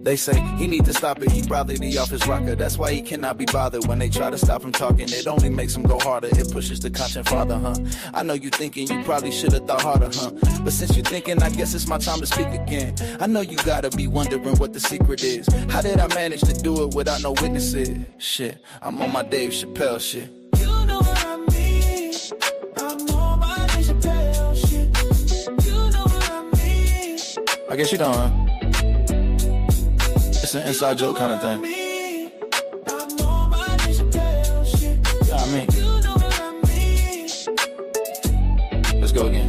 They say he need to stop it, he probably the office rocker. That's why he cannot be bothered when they try to stop him talking. It only makes him go harder, it pushes the content farther, huh? I know you thinking you probably should have thought harder, huh? But since you thinking, I guess it's my time to speak again. I know you gotta be wondering what the secret is. How did I manage to do it without no witnesses? Shit, I'm on my Dave Chappelle shit. You know what I mean? I'm on my Dave Chappelle shit. You know what I mean? I guess you don't, huh? It's an inside joke kind of thing. Yeah, I mean. Let's go again.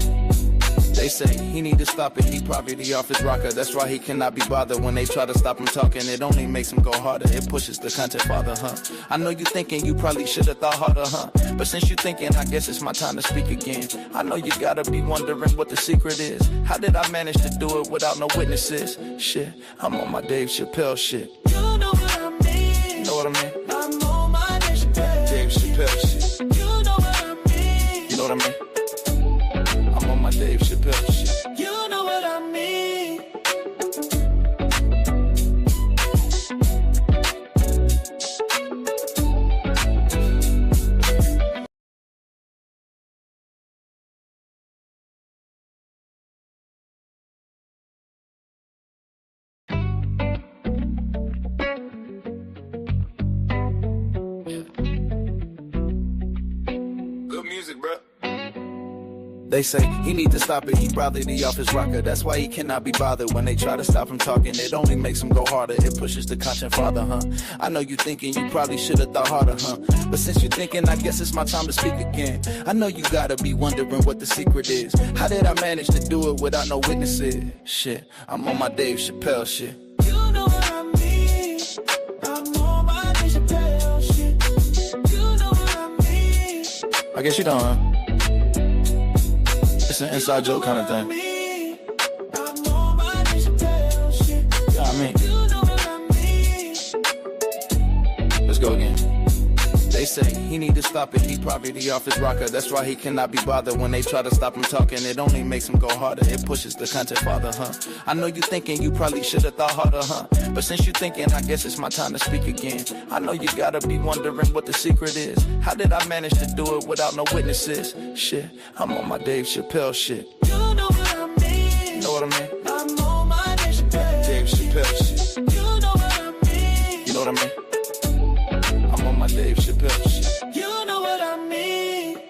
They say he need to stop it, he probably the office rocker. That's why he cannot be bothered when they try to stop him talking. It only makes him go harder, it pushes the content farther, huh? I know you thinking you probably should have thought harder, huh? But since you thinking, I guess it's my time to speak again. I know you gotta be wondering what the secret is. How did I manage to do it without no witnesses? Shit, I'm on my Dave Chappelle shit. You know what I mean? You know what I mean? I'm on my Dave Chappelle. Dave Chappelle shit. You know what I mean? You know what I mean? I'm on my Dave Chappelle shit. You know what I mean? Good music, bro. They say he need to stop it, he probably the office rocker. That's why he cannot be bothered when they try to stop him talking. It only makes him go harder, it pushes the content farther, huh? I know you thinking you probably should have thought harder, huh? But since you thinking, I guess it's my time to speak again. I know you gotta be wondering what the secret is. How did I manage to do it without no witnesses? Shit, I'm on my Dave Chappelle shit. You know what I mean? I'm on my Dave Chappelle shit. You know what I mean? I guess you don't, huh? It's an inside joke kind of thing. I'm on my Dave Chappelle shit. Yeah, I mean. You know what I mean? Let's go again. They say he need to stop it, he probably the office rocker. That's why he cannot be bothered when they try to stop him talking. It only makes him go harder, it pushes the content farther, huh? I know you thinking you probably should have thought harder, huh? But since you thinking, I guess it's my time to speak again. I know you gotta be wondering what the secret is. How did I manage to do it without no witnesses? Shit, I'm on my Dave Chappelle shit. You know what I mean? You know what I mean? I'm on my Dave Chappelle. Dave Chappelle shit. You know what I mean? You know what I mean? I'm on my Dave Chappelle shit. You know what I mean?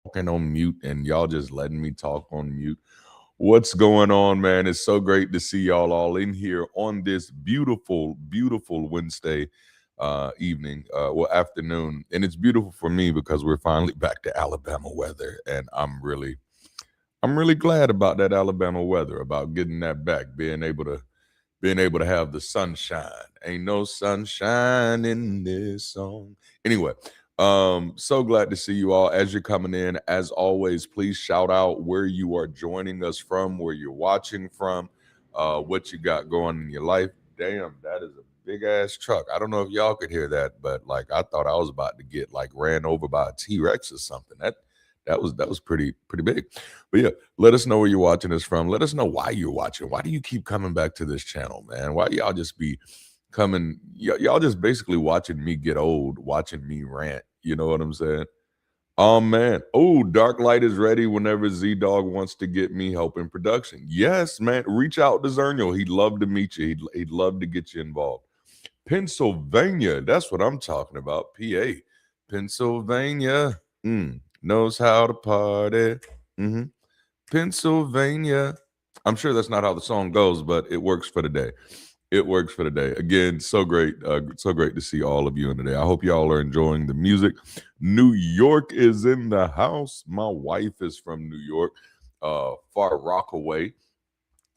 Talking on mute and y'all just letting me talk on mute. What's going on, man? It's so great to see y'all all in here on this beautiful, beautiful Wednesday evening, afternoon. And it's beautiful for me because we're finally back to Alabama weather. And I'm really glad about that Alabama weather, about getting that back, being able to have the sunshine. Ain't no sunshine in this song. Anyway, so glad to see you all as you're coming in. As always, please shout out where you are joining us from, where you're watching from, what you got going in your life. Damn, that is a big ass truck. I don't know if y'all could hear that, but like I thought I was about to get like ran over by a T-Rex or something. That was pretty big. But yeah, let us know where you're watching us from. Let us know why you're watching. Why do you keep coming back to this channel, man? Why y'all just be coming? Y'all just basically watching me get old, watching me rant. You know what I'm saying? Oh, man. Oh, Dark Light is ready whenever Z-Dog wants to get me help in production. Yes, man. Reach out to Zernio. He'd love to meet you. He'd love to get you involved. Pennsylvania. That's what I'm talking about. PA. Pennsylvania. Knows how to party. Pennsylvania. I'm sure that's not how the song goes, but it works for the day. It works for the day. Again, so great to see all of you in today. I hope y'all are enjoying the music. New York is in the house. My wife is from New York, far Rockaway.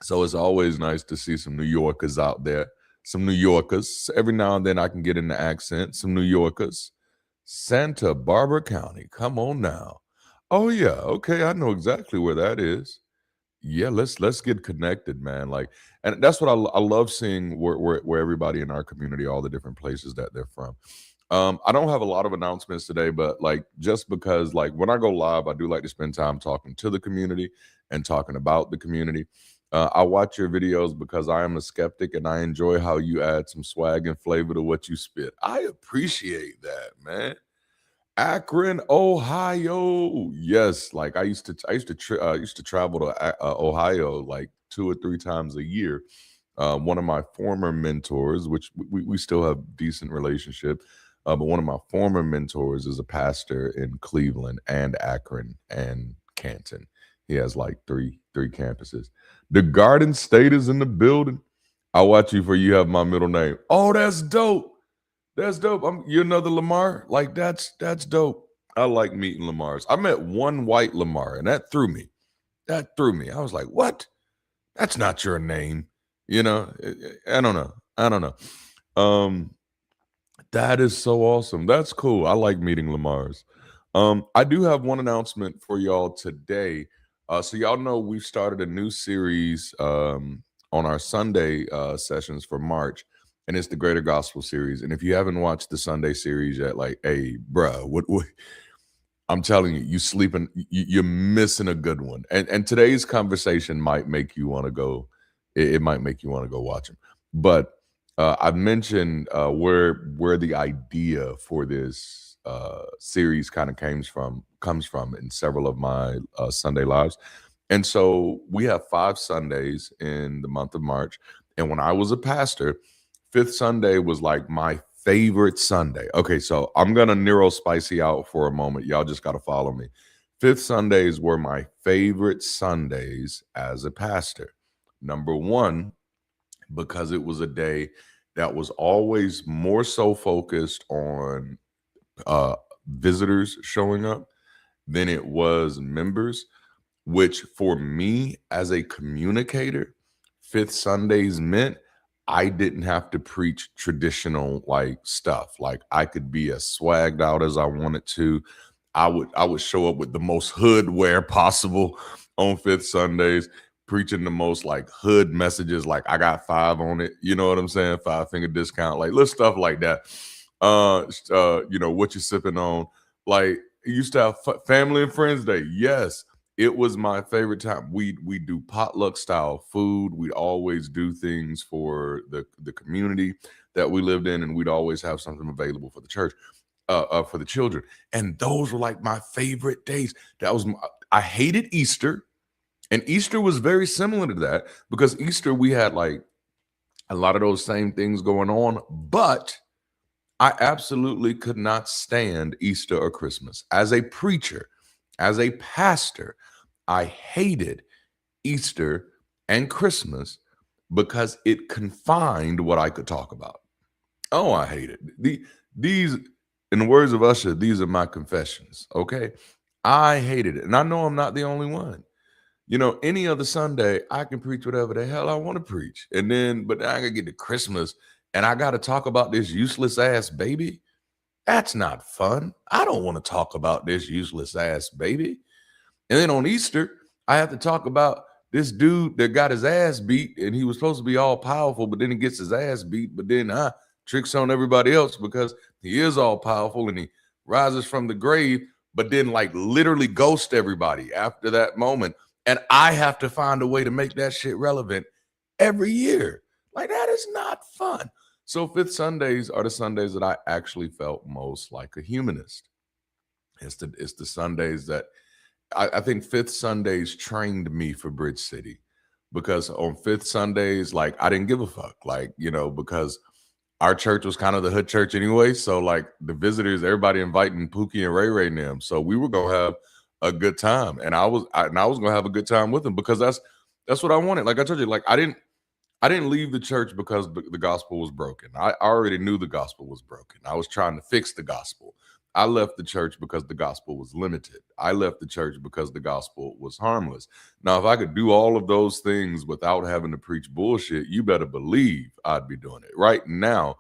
So it's always nice to see some New Yorkers out there. Some New Yorkers. Every now and then I can get in the accent. Some New Yorkers. Santa Barbara County. Come on now. Oh, yeah. Okay, I know exactly where that is. Yeah, let's get connected, man. Like, and that's what I love seeing where everybody in our community, all the different places that they're from. I don't have a lot of announcements today, but like just because like when I go live, I do like to spend time talking to the community and talking about the community. I watch your videos because I am a skeptic and I enjoy how you add some swag and flavor to what you spit. I appreciate that, man. Akron, Ohio. Yes, like I used to travel to Ohio like 2 or 3 times a year. One of my former mentors, which we still have decent relationship, but one of my former mentors is a pastor in Cleveland and Akron and Canton. He has like three campuses. The Garden State is in the building. I'll watch you for you have my middle name. Oh, that's dope. That's dope. You're another Lamar. Like that's dope. I like meeting Lamars. I met one white Lamar, and that threw me. That threw me. I was like, "What? That's not your name." You know. I don't know. I don't know. Um, that is so awesome. That's cool. I like meeting Lamars. I do have one announcement for y'all today. So y'all know we've started a new series on our Sunday sessions for March, and it's the Greater Gospel series. And if you haven't watched the Sunday series yet, like, hey, bruh, what I'm telling you, you sleeping, you're missing a good one. And today's conversation might make you want to go. It might make you want to go watch them. But I've mentioned where the idea for this series kind of comes from in several of my Sunday lives. And so we have 5 Sundays in the month of March. And when I was a pastor, Fifth Sunday was like my favorite Sunday. Okay, so I'm gonna neuro spicy out for a moment. Y'all just gotta follow me. Fifth Sundays were my favorite Sundays as a pastor. Number one, because it was a day that was always more so focused on visitors showing up than it was members, which for me as a communicator, Fifth Sundays meant I didn't have to preach traditional like stuff. Like I could be as swagged out as I wanted to. I would show up with the most hood wear possible on Fifth Sundays, preaching the most like hood messages, like I got 5 on it. You know what I'm saying? 5-finger discount, like little stuff like that. What you sipping on? Like it used to have family and friends day. Yes, it was my favorite time. We do potluck style food. We'd always do things for the community that we lived in, and we'd always have something available for the church, for the children. And those were like my favorite days. I hated Easter, and Easter was very similar to that because Easter we had like a lot of those same things going on, but I absolutely could not stand Easter or Christmas. As a preacher, as a pastor, I hated Easter and Christmas because it confined what I could talk about. Oh, I hate it. These, in the words of Usher, these are my confessions. Okay. I hated it. And I know I'm not the only one. You know, any other Sunday, I can preach whatever the hell I want to preach. But then I gotta get to Christmas and I gotta talk about this useless ass baby. That's not fun. I don't want to talk about this useless ass baby. And then on Easter, I have to talk about this dude that got his ass beat and he was supposed to be all powerful, but then he gets his ass beat, but then tricks on everybody else because he is all powerful and he rises from the grave, but then like literally ghost everybody after that moment. And I have to find a way to make that shit relevant every year. Like that is not fun. So Fifth Sundays are the Sundays that I actually felt most like a humanist. It's the Sundays that I think Fifth Sundays trained me for Bridge City because on Fifth Sundays, like I didn't give a fuck, like, because our church was kind of the hood church anyway. So like the visitors, everybody inviting Pookie and Ray Ray and them. So we were going to have a good time. And I was going to have a good time with them because that's what I wanted. Like I told you, like I didn't leave the church because the gospel was broken. I already knew the gospel was broken. I was trying to fix the gospel. I left the church because the gospel was limited. I left the church because the gospel was harmless. Now, if I could do all of those things without having to preach bullshit, you better believe I'd be doing it. Right now,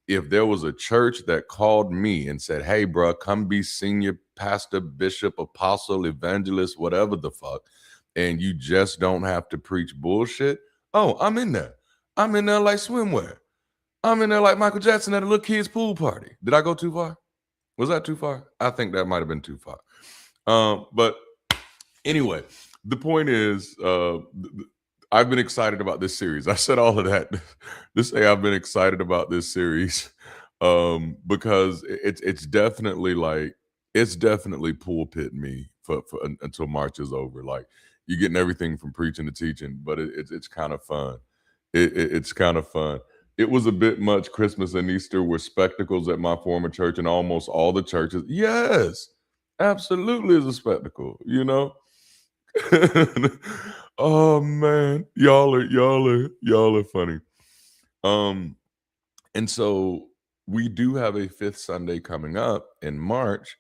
if there was a church that called me and said, hey, bro, come be senior pastor, bishop, apostle, evangelist, whatever the fuck, and you just don't have to preach bullshit, oh, I'm in there. I'm in there like swimwear. I'm in there like Michael Jackson at a little kid's pool party. Did I go too far? Was that too far? I think that might have been too far. But anyway, the point is, I've been excited about this series. I said all of that to say I've been excited about this series because it's definitely pulpit me for until March is over. Like, you're getting everything from preaching to teaching, but it's kind of fun. It's kind of fun. It was a bit much. Christmas and Easter were spectacles at my former church, and almost all the churches. Yes, absolutely is a spectacle. You know. Oh man, y'all are funny. And so we do have a fifth Sunday coming up in March.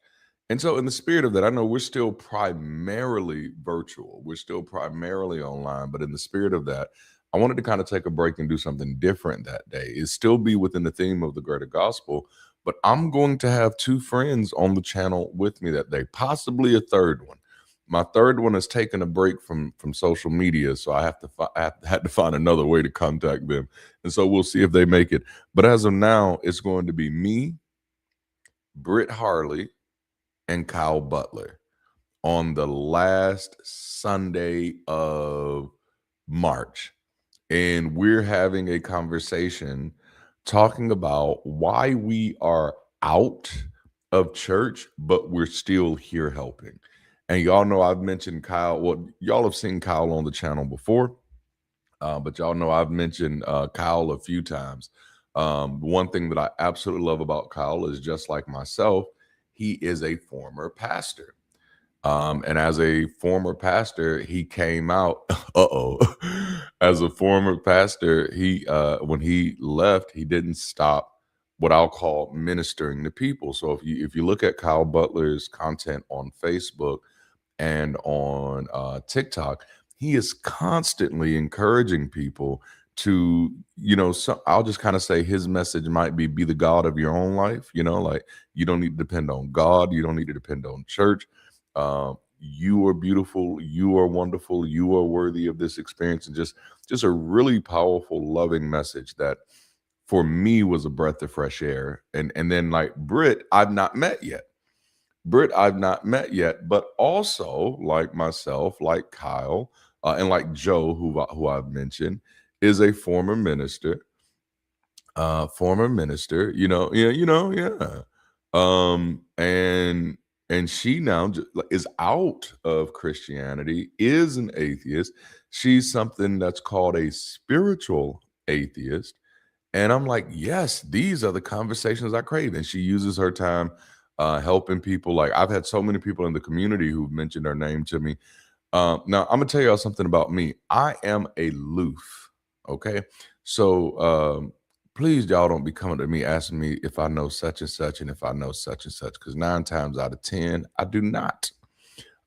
And so, in the spirit of that, I know we're still primarily virtual, we're still primarily online, but in the spirit of that, I wanted to kind of take a break and do something different that day. It still be within the theme of the greater gospel, but I'm going to have two friends on the channel with me that day, possibly a third one. My third one has taken a break from social media, so I had to find another way to contact them, and so we'll see if they make it. But as of now, it's going to be me, Britt Harley, and Kyle Butler on the last Sunday of March. And we're having a conversation talking about why we are out of church, but we're still here helping. And y'all know I've mentioned Kyle. Well, y'all have seen Kyle on the channel before, but y'all know I've mentioned Kyle a few times. One thing that I absolutely love about Kyle is, just like myself, he is a former pastor. And as a former pastor, he came out. As a former pastor, he when he left, he didn't stop what I'll call ministering to people. So if you look at Kyle Butler's content on Facebook and on TikTok, he is constantly encouraging people to, I'll just kind of say his message might be the God of your own life. Like, you don't need to depend on God. You don't need to depend on church. You are beautiful. You are wonderful. You are worthy of this experience. And just a really powerful, loving message that for me was a breath of fresh air. And then, like, Britt, I've not met yet. But also, like myself, like Kyle, and like Joe, who I've mentioned, is a former minister. Yeah. And she now is out of Christianity, is an atheist. She's something that's called a spiritual atheist. And I'm like, yes, these are the conversations I crave. And she uses her time helping people. Like, I've had so many people in the community who've mentioned her name to me. Now, I'm going to tell y'all something about me. I am aloof, okay? So please, y'all don't be coming to me asking me if I know such and such and if I know such and such, because 9 times out of 10, I do not.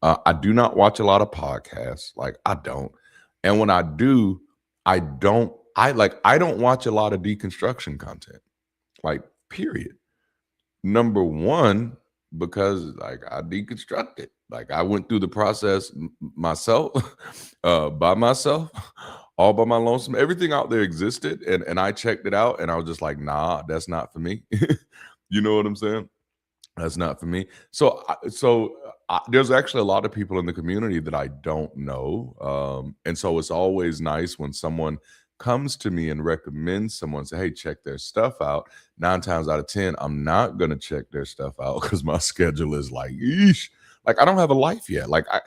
I do not watch a lot of podcasts. Like, I don't. And when I do, I don't watch a lot of deconstruction content, like, period. Number one, because, like, I deconstructed. Like, I went through the process myself, by myself, all by my lonesome. Everything out there existed, and I checked it out, and I was just like, nah, that's not for me. You know what I'm saying? That's not for me. So there's actually a lot of people in the community that I don't know. And so it's always nice when someone comes to me and recommends someone, say, hey, check their stuff out. 9 times out of 10, I'm not going to check their stuff out because my schedule is like, eesh. Like, I don't have a life yet. Like, I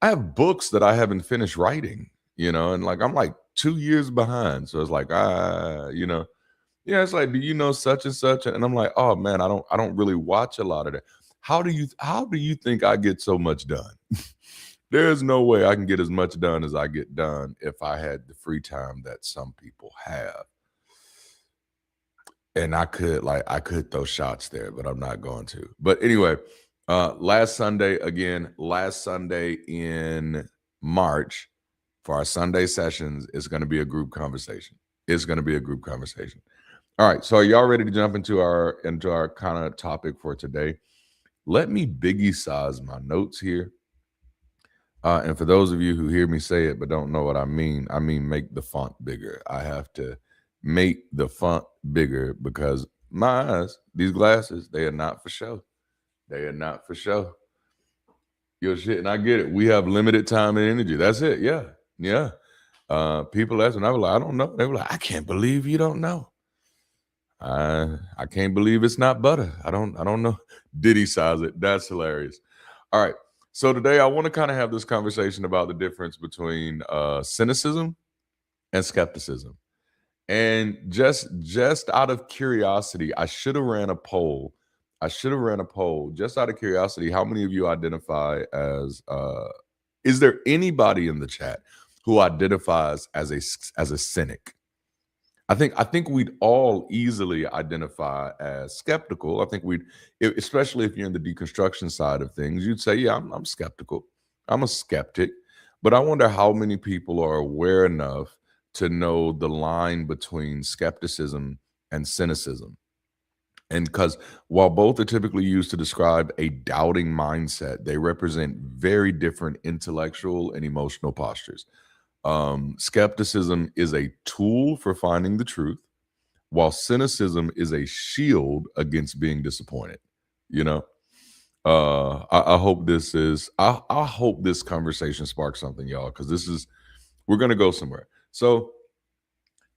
have books that I haven't finished writing, and like, I'm like 2 years behind. So it's like, yeah, it's like, do you know such and such? And I'm like, oh man, I don't really watch a lot of that. How do you think I get so much done? There's no way I can get as much done as I get done if I had the free time that some people have. And I could throw shots there, but I'm not going to. But anyway, last Sunday in March, for our Sunday sessions, it's going to be a group conversation. All right, so are y'all ready to jump into our kind of topic for today? Let me biggie size my notes here. And for those of you who hear me say it but don't know what I mean make the font bigger. I have to make the font bigger because my eyes, these glasses, they are not for show. They are not for show. Yo, shit, and I get it. We have limited time and energy. That's it. Yeah. Yeah. People ask me, I was like, I don't know. They were like, I can't believe you don't know. I can't believe it's not butter. I don't know. Diddy size it. That's hilarious. All right. So today I want to kind of have this conversation about the difference between cynicism and skepticism. And just out of curiosity, I should have ran a poll. Just out of curiosity. How many of you identify as is there anybody in the chat who identifies as a cynic? I think we'd all easily identify as skeptical. I think especially if you're in the deconstruction side of things, you'd say, yeah, I'm skeptical. I'm a skeptic. But I wonder how many people are aware enough to know the line between skepticism and cynicism. And because while both are typically used to describe a doubting mindset, they represent very different intellectual and emotional postures. Skepticism is a tool for finding the truth, while cynicism is a shield against being disappointed. You know, I hope this is. I hope this conversation sparks something, y'all, because we're gonna go somewhere. So,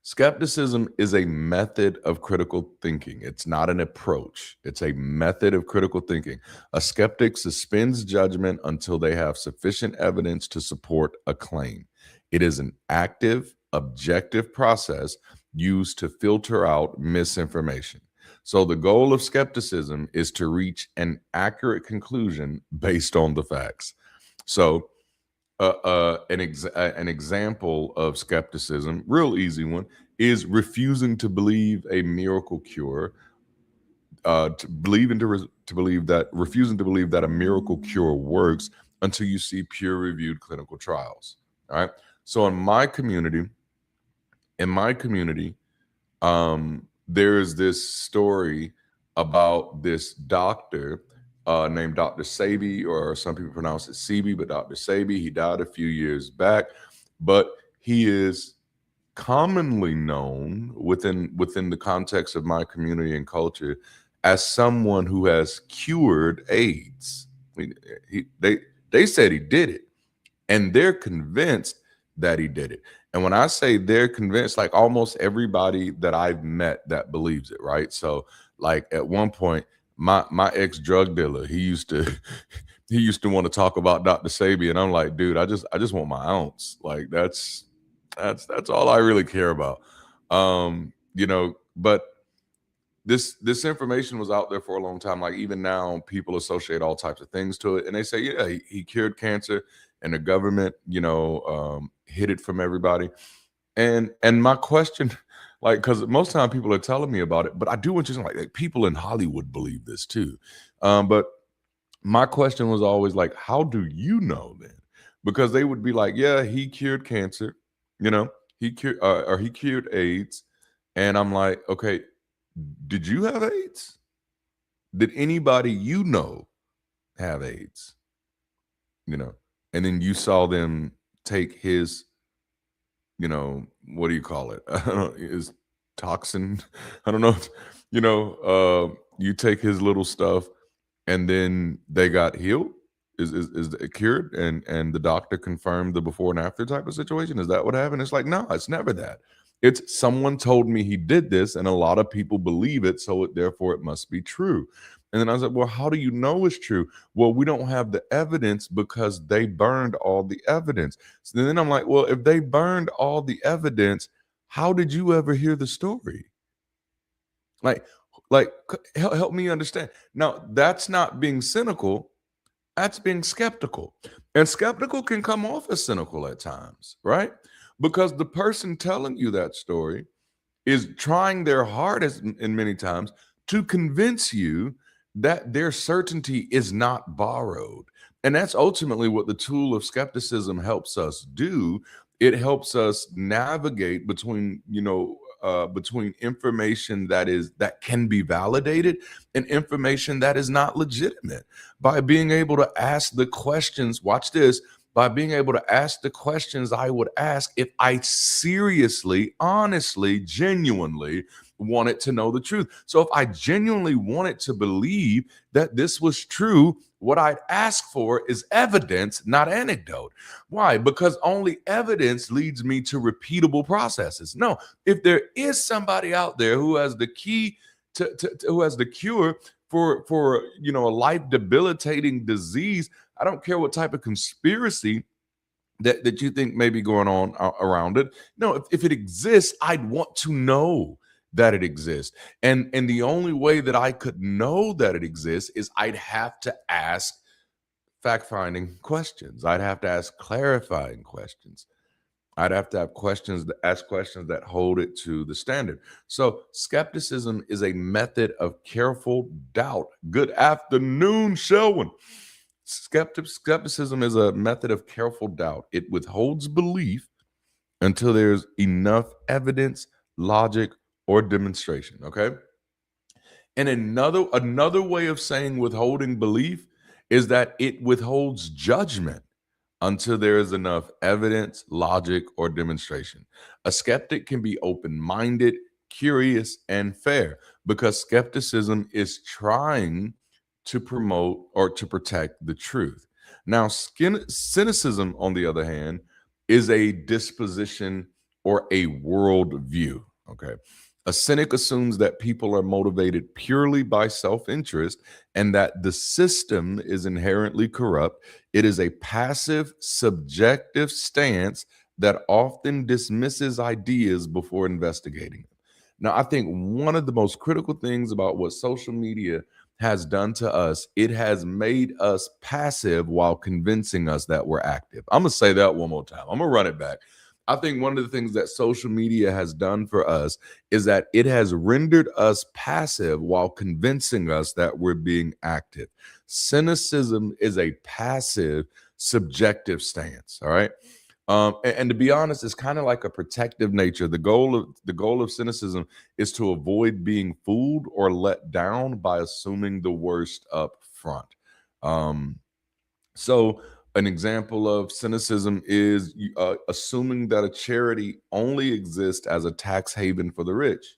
skepticism is a method of critical thinking. It's not an approach. It's a method of critical thinking. A skeptic suspends judgment until they have sufficient evidence to support a claim. It is an active, objective process used to filter out misinformation. So the goal of skepticism is to reach an accurate conclusion based on the facts. So an example of skepticism, real easy one, is refusing to believe a miracle cure. Refusing to believe that a miracle cure works until you see peer-reviewed clinical trials. All right. So in my community, there is this story about this doctor named Dr. Sebi, or some people pronounce it Sebi, but Dr. Sebi. He died a few years back, but he is commonly known within the context of my community and culture as someone who has cured AIDS. They said he did it, and they're convinced that he did it. And when I say they're convinced, like almost everybody that I've met that believes it, right? So like at one point, my ex-drug dealer, he used to want to talk about Dr. Sebi, and I'm like, dude, I just want my ounce. Like that's all I really care about. But this information was out there for a long time. Like even now, people associate all types of things to it, and they say, yeah, he cured cancer, and the government, hid it from everybody. And my question, like, because most of the time people are telling me about it, but I do want you to know, like people in Hollywood believe this too. But my question was always like, how do you know then? Because they would be like, yeah, he cured cancer, he cured AIDS, and I'm like, okay, did you have AIDS? Did anybody you know have AIDS? And then you saw them take his, what do you call it? I don't know, his toxin. I don't know. You take his little stuff, and then they got healed. Is it cured? And the doctor confirmed the before and after type of situation. Is that what happened? It's like, no, it's never that. It's someone told me he did this, and a lot of people believe it, so therefore it must be true. And then I was like, well, how do you know it's true? Well, we don't have the evidence because they burned all the evidence. So then I'm like, well, if they burned all the evidence, how did you ever hear the story? Like help me understand. Now, that's not being cynical. That's being skeptical. And skeptical can come off as cynical at times, right? Because the person telling you that story is trying their hardest in many times to convince you that their certainty is not borrowed. And that's ultimately what the tool of skepticism helps us do. It helps us navigate between, between information that can be validated and information that is not legitimate, by being able to ask the questions, watch this, by being able to ask the questions I would ask if I seriously, honestly, genuinely wanted to know the truth. So if I genuinely wanted to believe that this was true, what I'd ask for is evidence, not anecdote. Why? Because only evidence leads me to repeatable processes. No, if there is somebody out there who has the key who has the cure for a life debilitating disease, I don't care what type of conspiracy that you think may be going on around it. No, if it exists, I'd want to know that it exists. And the only way that I could know that it exists is I'd have to ask fact-finding questions. I'd have to ask clarifying questions. I'd have to have ask questions that hold it to the standard. So skepticism is a method of careful doubt. Good afternoon, Shelwyn. Skepticism is a method of careful doubt. It withholds belief until there's enough evidence, logic, or demonstration. Okay. And another way of saying withholding belief is that it withholds judgment until there is enough evidence, logic, or demonstration. A skeptic can be open-minded, curious, and fair because skepticism is trying to promote or to protect the truth. Now, cynicism, on the other hand, is a disposition or a worldview. Okay. A cynic assumes that people are motivated purely by self-interest and that the system is inherently corrupt. It is a passive, subjective stance that often dismisses ideas before investigating them. Now, I think one of the most critical things about what social media has done to us, it has made us passive while convincing us that we're active. I'm going to say that one more time. I'm going to run it back. I think one of the things that social media has done for us is that it has rendered us passive while convincing us that we're being active. Cynicism is a passive, subjective stance. All right. And to be honest, it's kind of like a protective nature. The goal of cynicism is to avoid being fooled or let down by assuming the worst up front. So an example of cynicism is assuming that a charity only exists as a tax haven for the rich,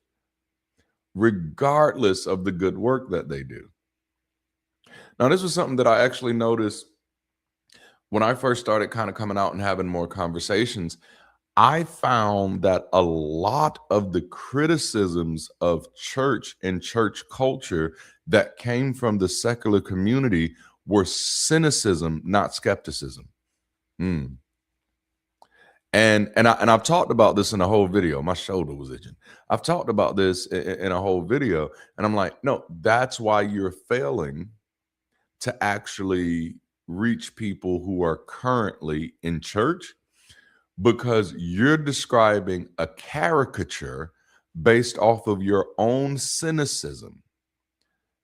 regardless of the good work that they do. Now, this was something that I actually noticed when I first started kind of coming out and having more conversations. I found that a lot of the criticisms of church and church culture that came from the secular community were cynicism, not skepticism. And I've talked about this in a whole video. My shoulder was itching. I've talked about this in a whole video, and I'm like, no, that's why you're failing to actually reach people who are currently in church, because you're describing a caricature based off of your own cynicism,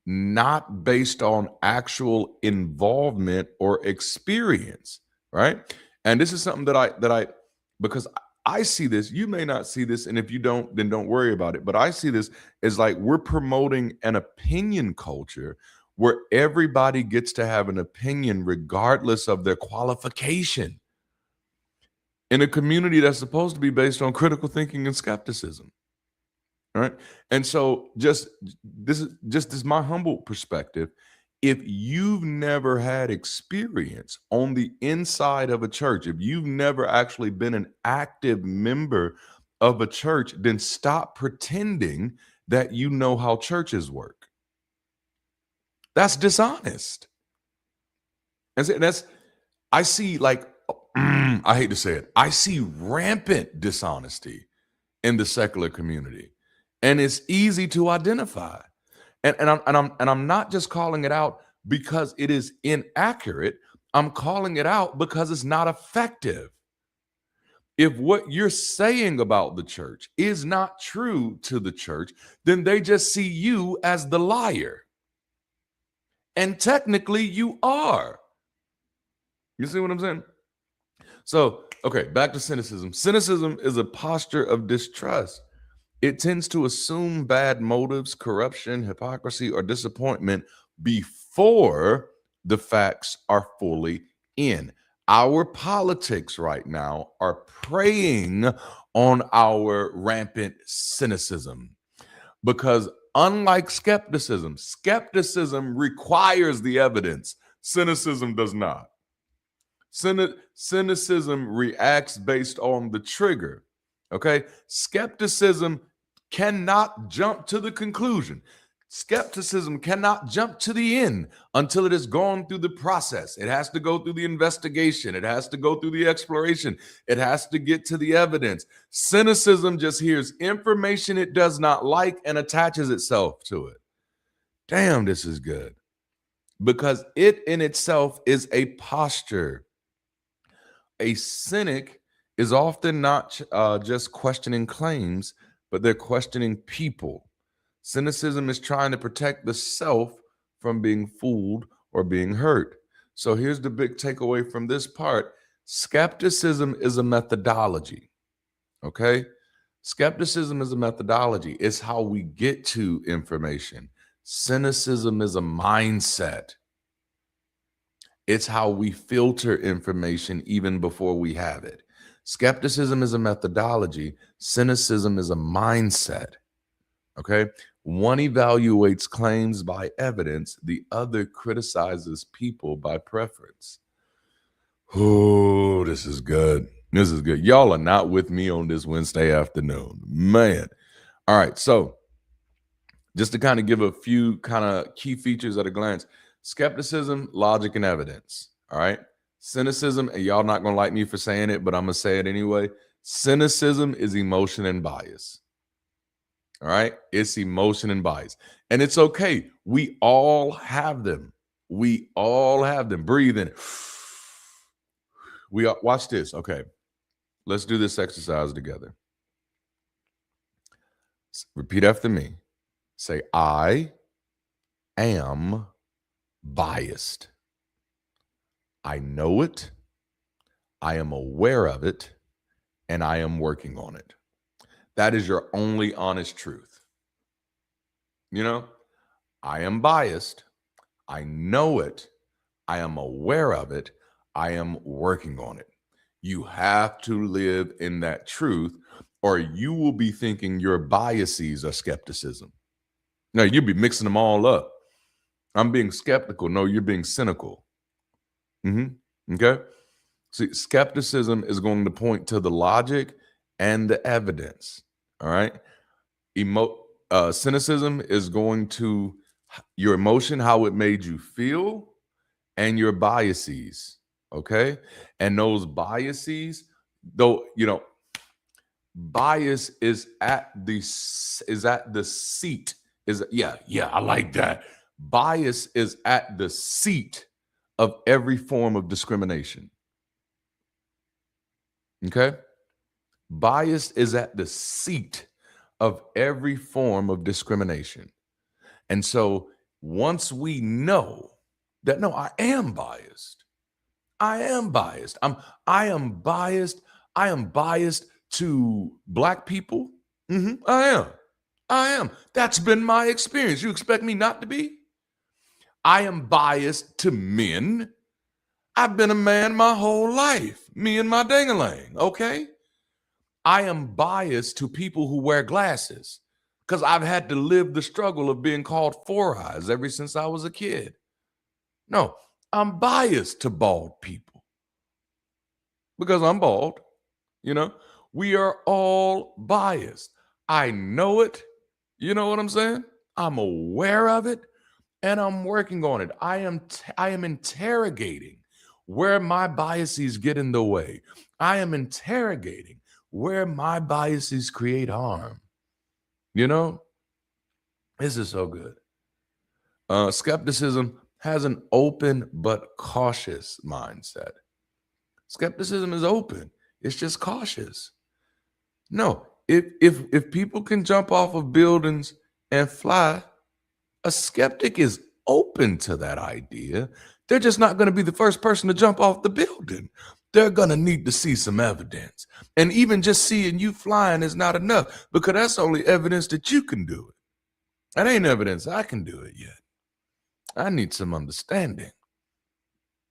not based on actual involvement or experience, right? And this is something that I because I see this, you may not see this, and if you don't, then don't worry about it. But I see this as like we're promoting an opinion culture where everybody gets to have an opinion regardless of their qualification in a community that's supposed to be based on critical thinking and skepticism. All right. And so this is my humble perspective. If you've never had experience on the inside of a church, if you've never actually been an active member of a church, then stop pretending that you know how churches work. That's dishonest. And I see, like, I hate to say it, I see rampant dishonesty in the secular community. And it's easy to identify. And I'm not just calling it out because it is inaccurate. I'm calling it out because it's not effective. If what you're saying about the church is not true to the church, then they just see you as the liar. And technically you are. You see what I'm saying? So, okay, back to cynicism. Cynicism is a posture of distrust. It tends to assume bad motives, corruption, hypocrisy, or disappointment before the facts are fully in. Our politics right now are preying on our rampant cynicism, because unlike skepticism, skepticism requires the evidence. Cynicism does not. Cynicism reacts based on the trigger. Okay. Skepticism cannot jump to the conclusion. Skepticism cannot jump to the end until it has gone through the process. It has to go through the investigation. It has to go through the exploration. It has to get to the evidence. Cynicism just hears information it does not like and attaches itself to it. Damn, this is good. Because it in itself is a posture. A cynic is often not just questioning claims, but they're questioning people. Cynicism is trying to protect the self from being fooled or being hurt. So here's the big takeaway from this part. Skepticism is a methodology, okay? Skepticism is a methodology. It's how we get to information. Cynicism is a mindset. It's how we filter information even before we have it. Skepticism is a methodology. Cynicism is a mindset. Okay. One evaluates claims by evidence. The other criticizes people by preference. Oh, this is good. This is good. Y'all are not with me on this Wednesday afternoon, man. All right. So just to kind of give a few kind of key features at a glance. Skepticism, logic, and evidence. All right. Cynicism, and y'all not going to like me for saying it, but I'm going to say it anyway. Cynicism is emotion and bias. All right. It's emotion and bias. And it's okay. We all have them. We all have them. Breathe in. Watch this. Okay. Let's do this exercise together. Repeat after me. Say, I am biased. I know it. I am aware of it. And I am working on it. That is your only honest truth. You know, I am biased. I know it. I am aware of it. I am working on it. You have to live in that truth, or you will be thinking your biases are skepticism. No, you'll be mixing them all up. I'm being skeptical. No, you're being cynical. Okay. See, skepticism is going to point to the logic and the evidence. All right. Cynicism is going to your emotion, how it made you feel, and your biases. Okay. And those biases, though, you know, bias is at the seat. I like that. Bias is at the seat of every form of discrimination. Okay? Bias is at the seat of every form of discrimination. And so once we know that, no, I am biased. I am biased. I am biased to Black people. I am. That's been my experience. You expect me not to be? I am biased to men. I've been a man my whole life. Me and my ding-a-lang, okay? I am biased to people who wear glasses because I've had to live the struggle of being called four eyes ever since I was a kid. No, I'm biased to bald people because I'm bald. You know, we are all biased. I know it. You know what I'm saying? I'm aware of it. And I'm working on it. I am interrogating where my biases get in the way. I am interrogating where my biases create harm. You know, this is so good. Skepticism has an open but cautious mindset. Skepticism is open. It's just cautious. No, if people can jump off of buildings and fly, a skeptic is open to that idea. They're just not going to be the first person to jump off the building. They're going to need to see some evidence. And even just seeing you flying is not enough, because that's only evidence that you can do it. That ain't evidence I can do it yet. I need some understanding.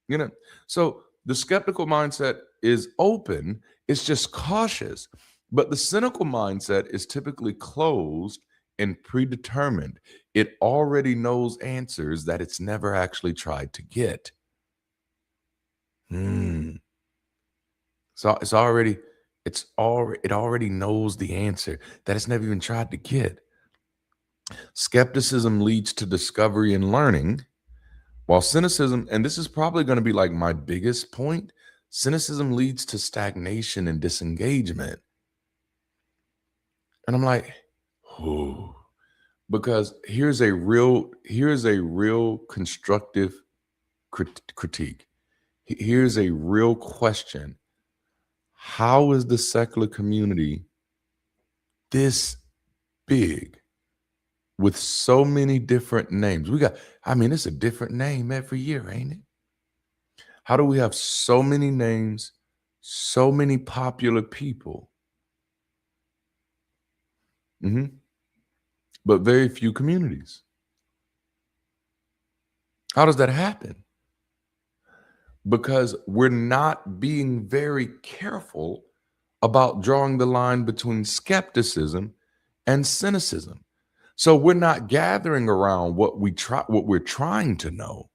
You know, so The skeptical mindset is open, it's just cautious. But the cynical mindset is typically closed and predetermined. It already knows answers that it's never actually tried to get. So it already knows the answer that it's never even tried to get. Skepticism leads to discovery and learning, while cynicism, and this is probably going to be like my biggest point, cynicism leads to stagnation and disengagement. And I'm like, oh, because here's a real constructive critique. Here's a real question. How is the secular community this big with so many different names? It's a different name every year, ain't it? How do we have so many names, so many popular people, but very few communities? How does that happen? Because we're not being very careful about drawing the line between skepticism and cynicism. So we're not gathering around what we're trying to know.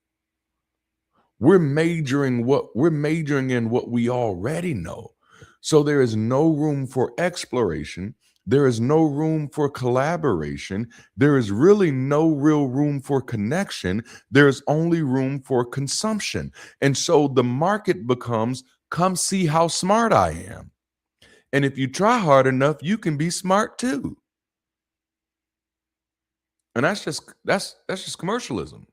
We're majoring in what we already know. So there is no room for exploration. There is no room for collaboration. There is really no real room for connection. There's only room for consumption. And so the market becomes, come see how smart I am. And if you try hard enough, you can be smart too. And that's just commercialism.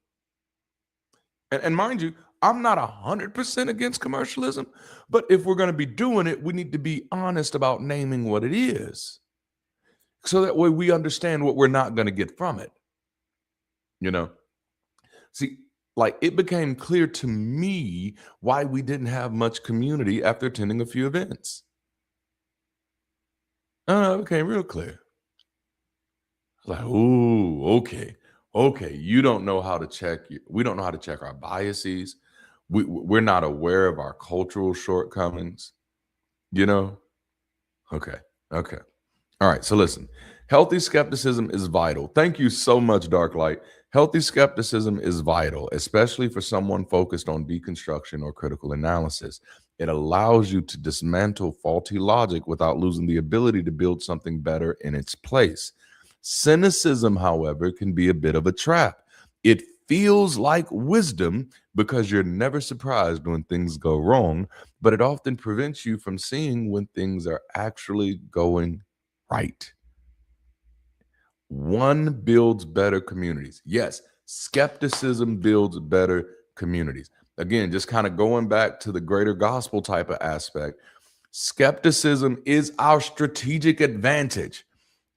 And mind you, I'm not 100% against commercialism, but if we're going to be doing it, we need to be honest about naming what it is. So that way we understand what we're not going to get from it. See, like it became clear to me why we didn't have much community after attending a few events. It became real clear. Like, ooh, okay. You don't know how to check. We don't know how to check our biases. We're not aware of our cultural shortcomings. Okay. All right. So listen, healthy skepticism is vital. Thank you so much, Dark Light. Healthy skepticism is vital, especially for someone focused on deconstruction or critical analysis. It allows you to dismantle faulty logic without losing the ability to build something better in its place. Cynicism, however, can be a bit of a trap. It feels like wisdom because you're never surprised when things go wrong, but it often prevents you from seeing when things are actually going right. One builds better communities. Yes, skepticism builds better communities. Again, just kind of going back to the greater gospel type of aspect, skepticism is our strategic advantage.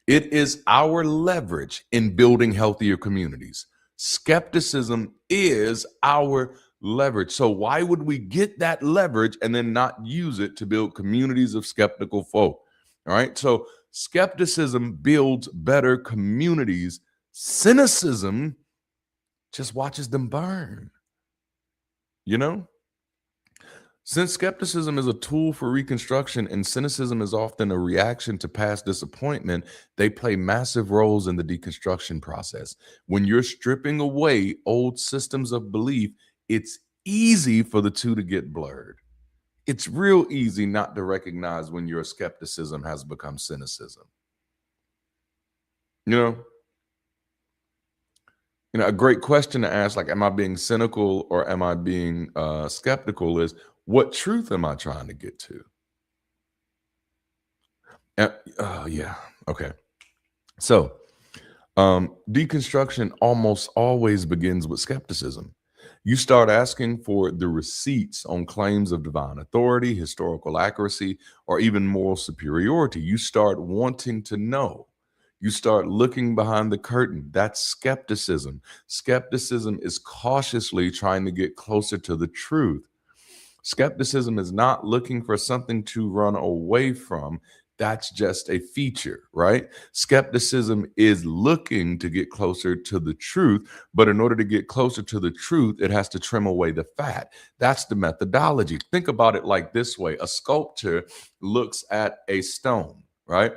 It is our leverage in building healthier communities. Skepticism is our leverage. So why would we get that leverage and then not use it to build communities of skeptical folk? All right. So skepticism builds better communities. Cynicism just watches them burn. Since skepticism is a tool for reconstruction and cynicism is often a reaction to past disappointment, they play massive roles in the deconstruction process. When you're stripping away old systems of belief, it's easy for the two to get blurred. It's real easy not to recognize when your skepticism has become cynicism. A great question to ask, like, am I being cynical or am I being skeptical, is what truth am I trying to get to? Yeah. Okay. So deconstruction almost always begins with skepticism. You start asking for the receipts on claims of divine authority, historical accuracy, or even moral superiority. You start wanting to know. You start looking behind the curtain. That's skepticism. Skepticism is cautiously trying to get closer to the truth. Skepticism is not looking for something to run away from. That's just a feature, right? Skepticism is looking to get closer to the truth, but in order to get closer to the truth, it has to trim away the fat. That's the methodology. Think about it like this way. A sculptor looks at a stone, right?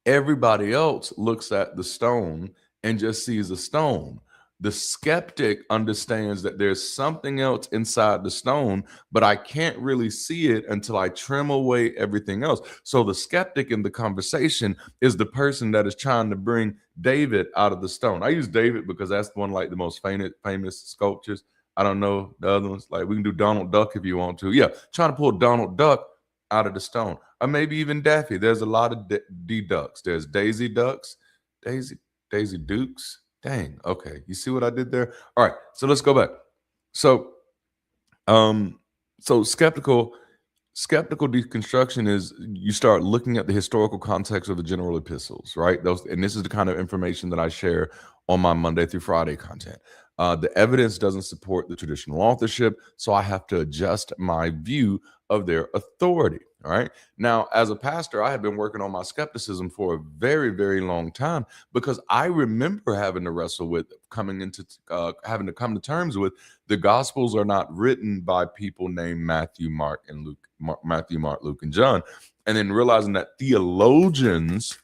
Everybody else looks at the stone and just sees a stone. The skeptic understands that there's something else inside the stone, but I can't really see it until I trim away everything else. So the skeptic in the conversation is the person that is trying to bring David out of the stone. I use David because that's one like the most famous sculptures. I don't know the other ones. Like we can do Donald Duck if you want to. Yeah, trying to pull Donald Duck out of the stone. Or maybe even Daffy. There's a lot of D ducks. There's Daisy Ducks, Daisy Dukes. Dang. Okay. You see what I did there? All right. So let's go back. So skeptical deconstruction is you start looking at the historical context of the general epistles, right? And this is the kind of information that I share on my Monday through Friday content. The evidence doesn't support the traditional authorship, so I have to adjust my view of their authority. All right. Now, as a pastor, I have been working on my skepticism for a very, very long time because I remember having to wrestle with having to come to terms with the Gospels are not written by people named Matthew, Mark, and Luke. Matthew, Mark, Luke, and John, and then realizing that theologians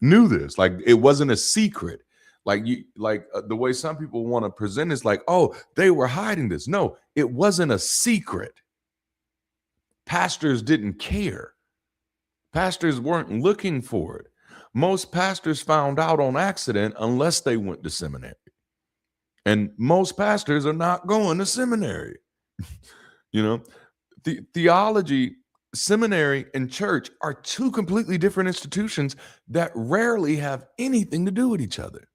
knew this. Like it wasn't a secret. The way some people want to present is like, oh, they were hiding this. No, it wasn't a secret. Pastors didn't care. Pastors weren't looking for it. Most pastors found out on accident unless they went to seminary. And most pastors are not going to seminary. Theology, seminary, and church are two completely different institutions that rarely have anything to do with each other.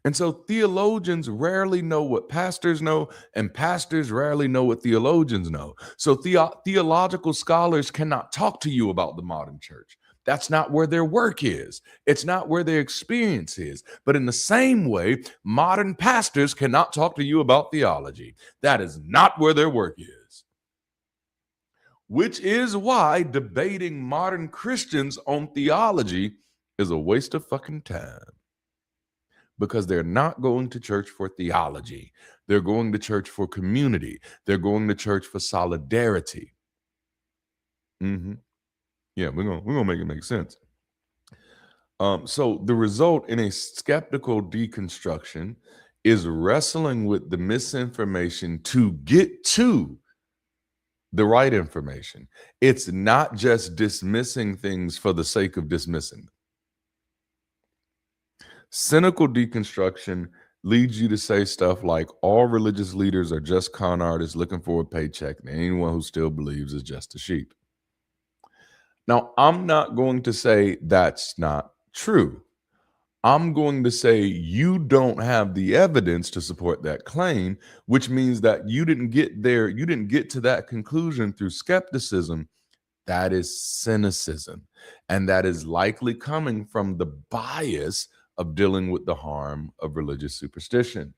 And so theologians rarely know what pastors know, and pastors rarely know what theologians know. So theological scholars cannot talk to you about the modern church. That's not where their work is. It's not where their experience is. But in the same way, modern pastors cannot talk to you about theology. That is not where their work is. Which is why debating modern Christians on theology is a waste of fucking time. Because they're not going to church for theology. They're going to church for community. They're going to church for solidarity. Yeah, we're gonna make it make sense. So the result in a skeptical deconstruction is wrestling with the misinformation to get to the right information. It's not just dismissing things for the sake of dismissing them. Cynical deconstruction leads you to say stuff like all religious leaders are just con artists looking for a paycheck, and anyone who still believes is just a sheep. Now, I'm not going to say that's not true. I'm going to say you don't have the evidence to support that claim, which means that you didn't get there. You didn't get to that conclusion through skepticism. That is cynicism. And that is likely coming from the bias of dealing with the harm of religious superstition.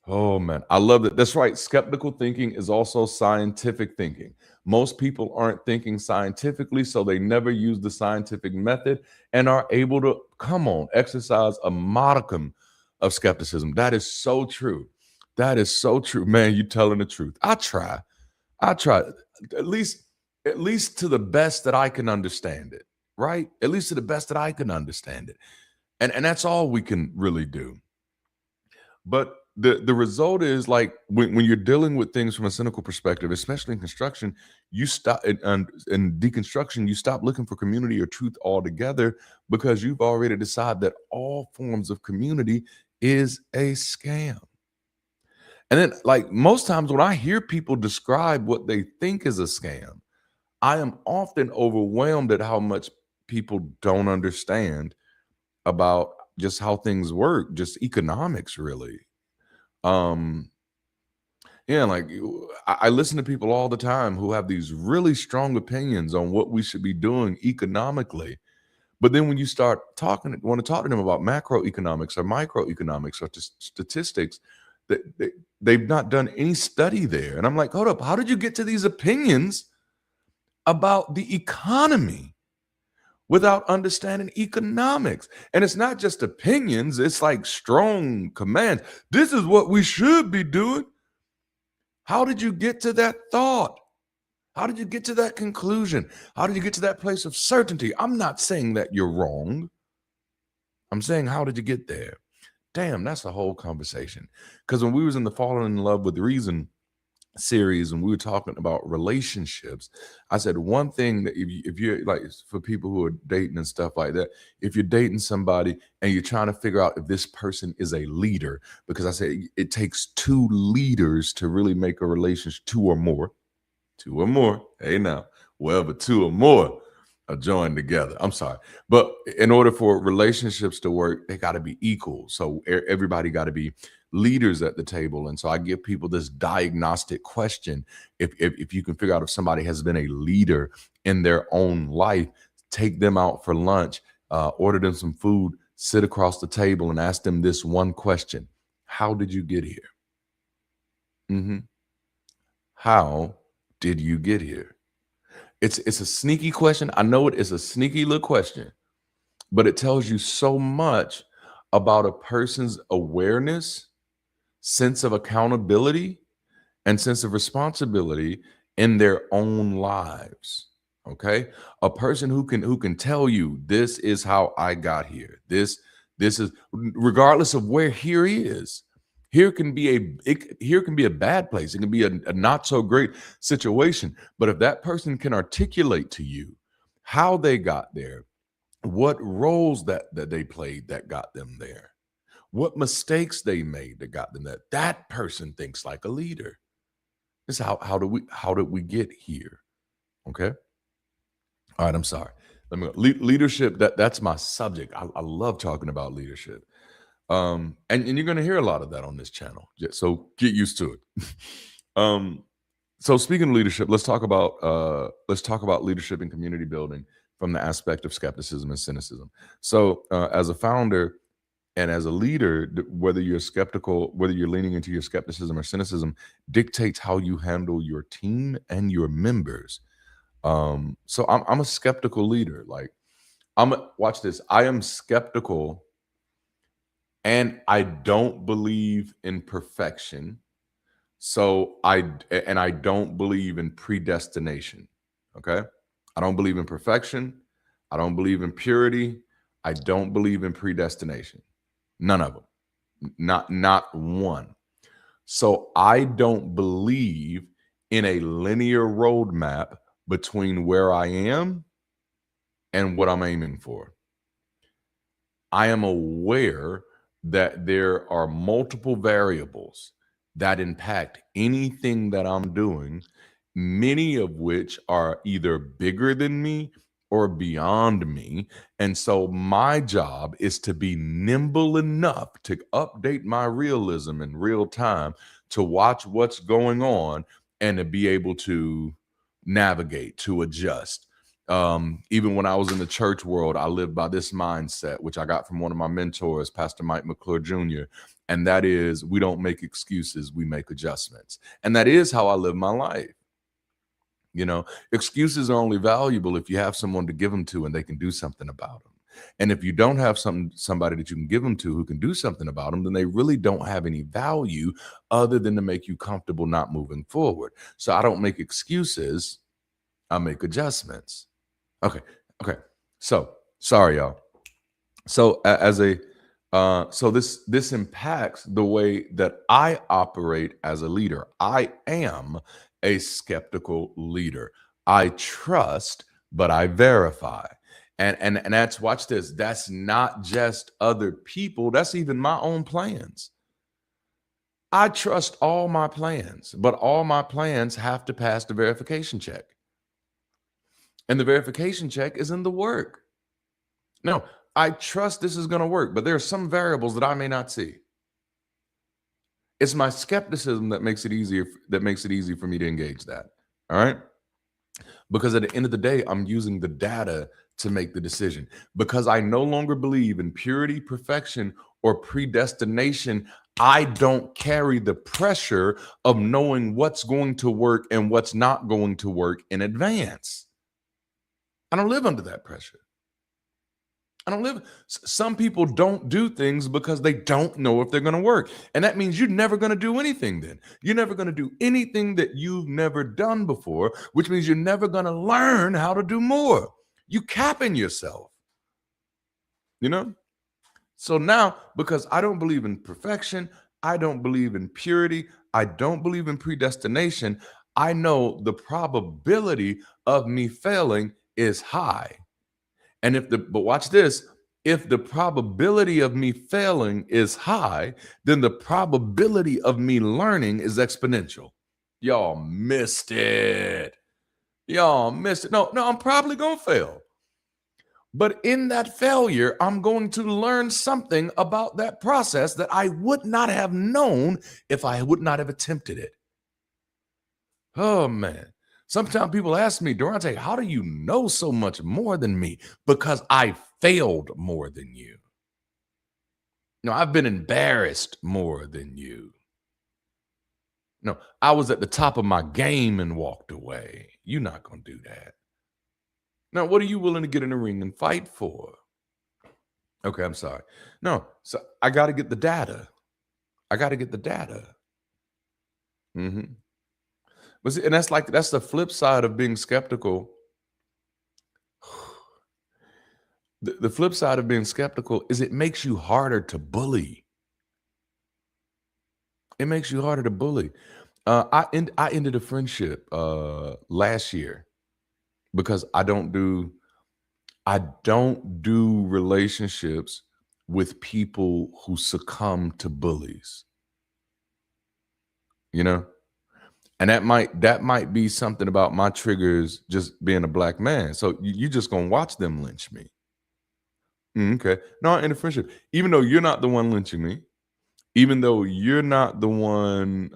Oh, man, I love it. That's right. Skeptical thinking is also scientific thinking. Most people aren't thinking scientifically, so they never use the scientific method and are able to, exercise a modicum of skepticism. That is so true. That is so true. Man, you're telling the truth. I try. At least to the best that I can understand it, right? At least to the best that I can understand it. And that's all we can really do. But the result is like when you're dealing with things from a cynical perspective, especially in construction, you stop in deconstruction, you stop looking for community or truth altogether because you've already decided that all forms of community is a scam. And then like most times when I hear people describe what they think is a scam, I am often overwhelmed at how much people don't understand about just how things work, just economics, really. Like I listen to people all the time who have these really strong opinions on what we should be doing economically. But then when you want to talk to them about macroeconomics or microeconomics or statistics, they've not done any study there. And I'm like, hold up, how did you get to these opinions about the economy without understanding economics. And it's not just opinions, it's like strong commands. This is what we should be doing. How did you get to that thought? How did you get to that conclusion? How did you get to that place of certainty? I'm not saying that you're wrong. I'm saying, how did you get there? Damn, that's the whole conversation. Because when we was in the Falling in Love with Reason series and we were talking about relationships, I said one thing that if you're like, for people who are dating and stuff like that, if you're dating somebody and you're trying to figure out if this person is a leader, because I said it takes two leaders to really make a relationship, two or more. Hey now, wherever two or more are joined together. I'm sorry. But in order for relationships to work, they got to be equal. So everybody got to be leaders at the table. And so I give people this diagnostic question. If you can figure out if somebody has been a leader in their own life, take them out for lunch, order them some food, sit across the table and ask them this one question. How did you get here? How did you get here? It's a sneaky question. I know it is a sneaky little question, but it tells you so much about a person's awareness, sense of accountability, and sense of responsibility in their own lives. Okay? A person who can tell you, this is how I got here. This is, regardless of where here is. Here can be a bad place. It can be a not so great situation. But if that person can articulate to you how they got there, what roles that they played that got them there, what mistakes they made that got them there, that person thinks like a leader. This is how did we get here? Okay. All right. I'm sorry. Let me go. Leadership. That's my subject. I love talking about leadership. And you're going to hear a lot of that on this channel. So get used to it. So speaking of leadership, let's talk about leadership and community building from the aspect of skepticism and cynicism. So as a founder and as a leader, whether you're skeptical, whether you're leaning into your skepticism or cynicism, dictates how you handle your team and your members. So I'm a skeptical leader. Like watch this. I am skeptical. And I don't believe in perfection. So I don't believe in predestination. Okay. I don't believe in perfection. I don't believe in purity. I don't believe in predestination. None of them. Not one. So I don't believe in a linear roadmap between where I am and what I'm aiming for. I am aware that there are multiple variables that impact anything that I'm doing, many of which are either bigger than me or beyond me. And so my job is to be nimble enough to update my realism in real time, to watch what's going on and to be able to navigate, to adjust. Even when I was in the church world, I lived by this mindset, which I got from one of my mentors, Pastor Mike McClure Jr. And that is, we don't make excuses, we make adjustments. And that is how I live my life. You know, excuses are only valuable if you have someone to give them to and they can do something about them. And if you don't have somebody that you can give them to who can do something about them, then they really don't have any value other than to make you comfortable not moving forward. So I don't make excuses, I make adjustments. Okay. So sorry, y'all. So so this impacts the way that I operate as a leader. I am a skeptical leader. I trust, but I verify. And that's, watch this. That's not just other people. That's even my own plans. I trust all my plans, but all my plans have to pass the verification check. And the verification check is in the work. No, I trust this is going to work, but there are some variables that I may not see. It's my skepticism that makes it easy for me to engage that. All right. Because at the end of the day, I'm using the data to make the decision. Because I no longer believe in purity, perfection, or predestination, I don't carry the pressure of knowing what's going to work and what's not going to work in advance. I don't live under that pressure. Some people don't do things because they don't know if they're going to work. And that means you're never going to do anything then. You're never going to do anything that you've never done before, which means you're never going to learn how to do more. You capping yourself, you know? So now, because I don't believe in perfection, I don't believe in purity, I don't believe in predestination, I know the probability of me failing is high. And but watch this, if the probability of me failing is high, then the probability of me learning is exponential. Y'all missed it. No, I'm probably going to fail. But in that failure, I'm going to learn something about that process that I would not have known if I would not have attempted it. Oh, man. Sometimes people ask me, Darante, how do you know so much more than me? Because I failed more than you. No, I've been embarrassed more than you. No, I was at the top of my game and walked away. You're not going to do that. Now, what are you willing to get in the ring and fight for? Okay, I'm sorry. No, so I got to get the data. Mm-hmm. But see, and that's the flip side of being skeptical. The flip side of being skeptical is it makes you harder to bully. It makes you harder to bully. I ended a friendship last year because I don't do relationships with people who succumb to bullies. You know? And that might be something about my triggers just being a black man. So you just gonna watch them lynch me. Okay. No, in a friendship, even though you're not the one lynching me, even though you're not the one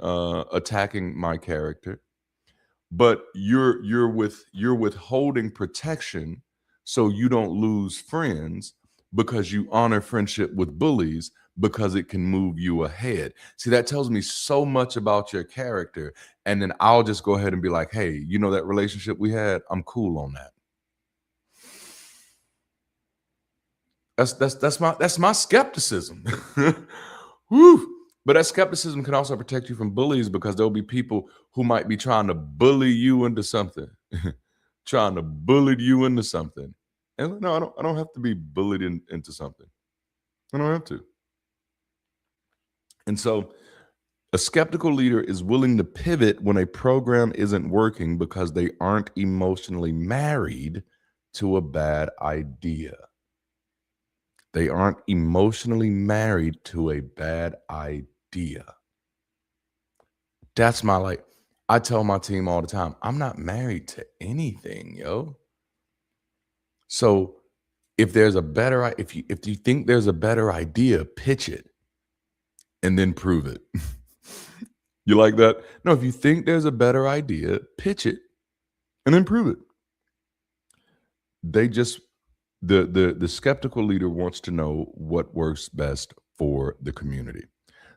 attacking my character, but you're withholding protection so you don't lose friends because you honor friendship with bullies because it can move you ahead. See, that tells me so much about your character. And then I'll just go ahead and be like, hey, you know that relationship we had? I'm cool on that. That's my skepticism. Woo. But that skepticism can also protect you from bullies because there'll be people who might be trying to bully you into something. And no, I don't have to be bullied into something. I don't have to. And so a skeptical leader is willing to pivot when a program isn't working because they aren't emotionally married to a bad idea. They aren't emotionally married to a bad idea. That's I tell my team all the time, I'm not married to anything, yo. So if there's a better, if you think there's a better idea, pitch it and then prove it. You like that? No, if you think there's a better idea, pitch it and then prove it. They just, the skeptical leader wants to know what works best for the community.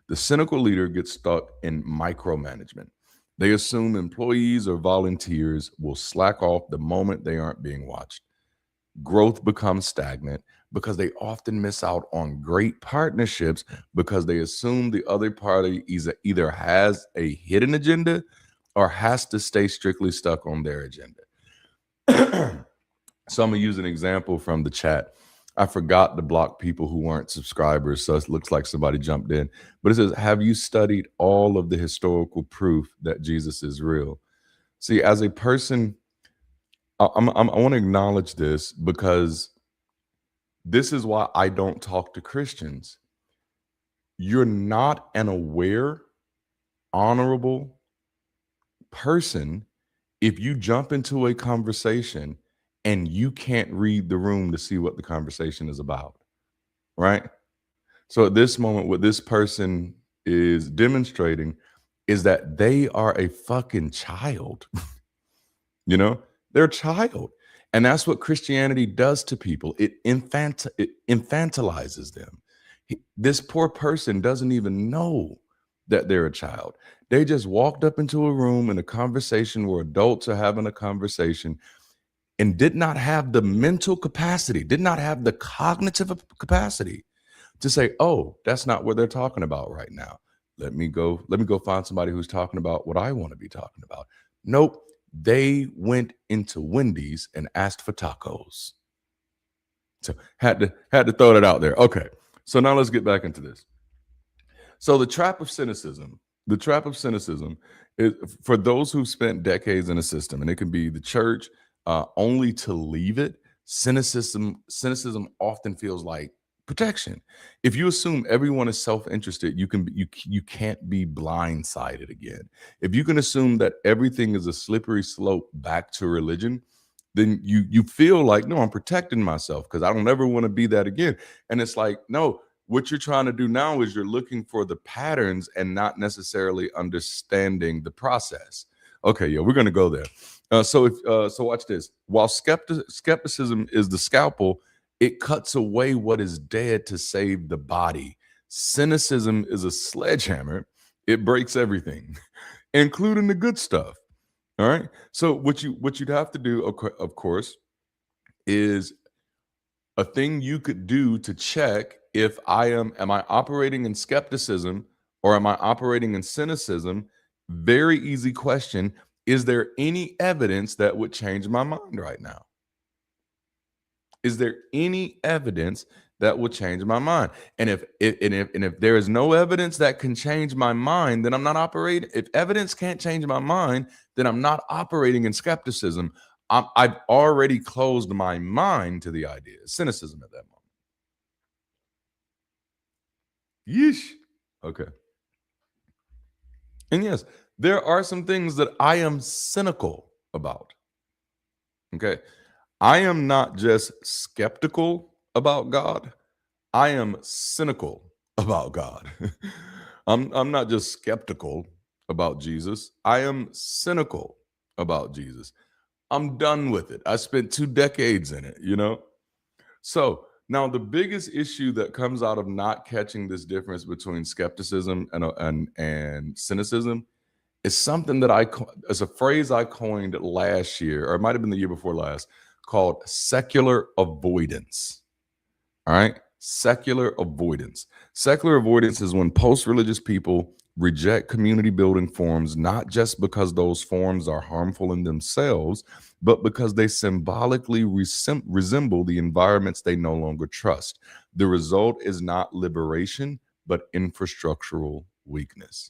The cynical leader gets stuck in micromanagement. They assume employees or volunteers will slack off the moment they aren't being watched. Growth becomes stagnant because they often miss out on great partnerships because they assume the other party either has a hidden agenda or has to stay strictly stuck on their agenda. So I'm going to use an example from the chat. I forgot to block people who weren't subscribers, so it looks like somebody jumped in. But it says, have you studied all of the historical proof that Jesus is real? See, as a person, I want to acknowledge this because this is why I don't talk to Christians. You're not an aware, honorable person if you jump into a conversation and you can't read the room to see what the conversation is about, right? So at this moment, what this person is demonstrating is that they are a fucking child. You know, they're a child. And that's what Christianity does to people. It infantilizes them. This poor person doesn't even know that they're a child. They just walked up into a room in a conversation where adults are having a conversation. and did not have the mental capacity, did not have the cognitive capacity to say, oh, that's not what they're talking about right now. Let me go find somebody who's talking about what I want to be talking about. Nope. They went into Wendy's and asked for tacos. So had to throw that out there. Okay. So now let's get back into this. So the trap of cynicism is for those who've spent decades in a system, and it can be the church, only to leave it. Cynicism often feels like protection. If you assume everyone is self-interested, you can't be blindsided again. If you can assume that everything is a slippery slope back to religion, then you feel like, no, I'm protecting myself because I don't ever want to be that again. And it's like, no, what you're trying to do now is you're looking for the patterns and not necessarily understanding the process. Okay, yeah, we're gonna go there. So watch this. While skepticism is the scalpel, it cuts away what is dead to save the body. Cynicism is a sledgehammer. It breaks everything, including the good stuff. All right. So what you'd have to do, of course, is a thing you could do to check if am I operating in skepticism or am I operating in cynicism? Very easy question. Is there any evidence that would change my mind right now? Is there any evidence that will change my mind? And if there is no evidence that can change my mind, then I'm not operating. If evidence can't change my mind, then I'm not operating in skepticism. I've already closed my mind to the idea. Cynicism at that moment. Yeesh. Okay. And yes, there are some things that I am cynical about. Okay. I am not just skeptical about God. I am cynical about God. I'm not just skeptical about Jesus. I am cynical about Jesus. I'm done with it. I spent 2 decades in it. So now the biggest issue that comes out of not catching this difference between skepticism and cynicism is something that as a phrase I coined last year, or it might have been the year before last, called secular avoidance. All right. Secular avoidance. Secular avoidance is when post-religious people reject community building forms, not just because those forms are harmful in themselves, but because they symbolically resemble the environments they no longer trust. The result is not liberation, but infrastructural weakness.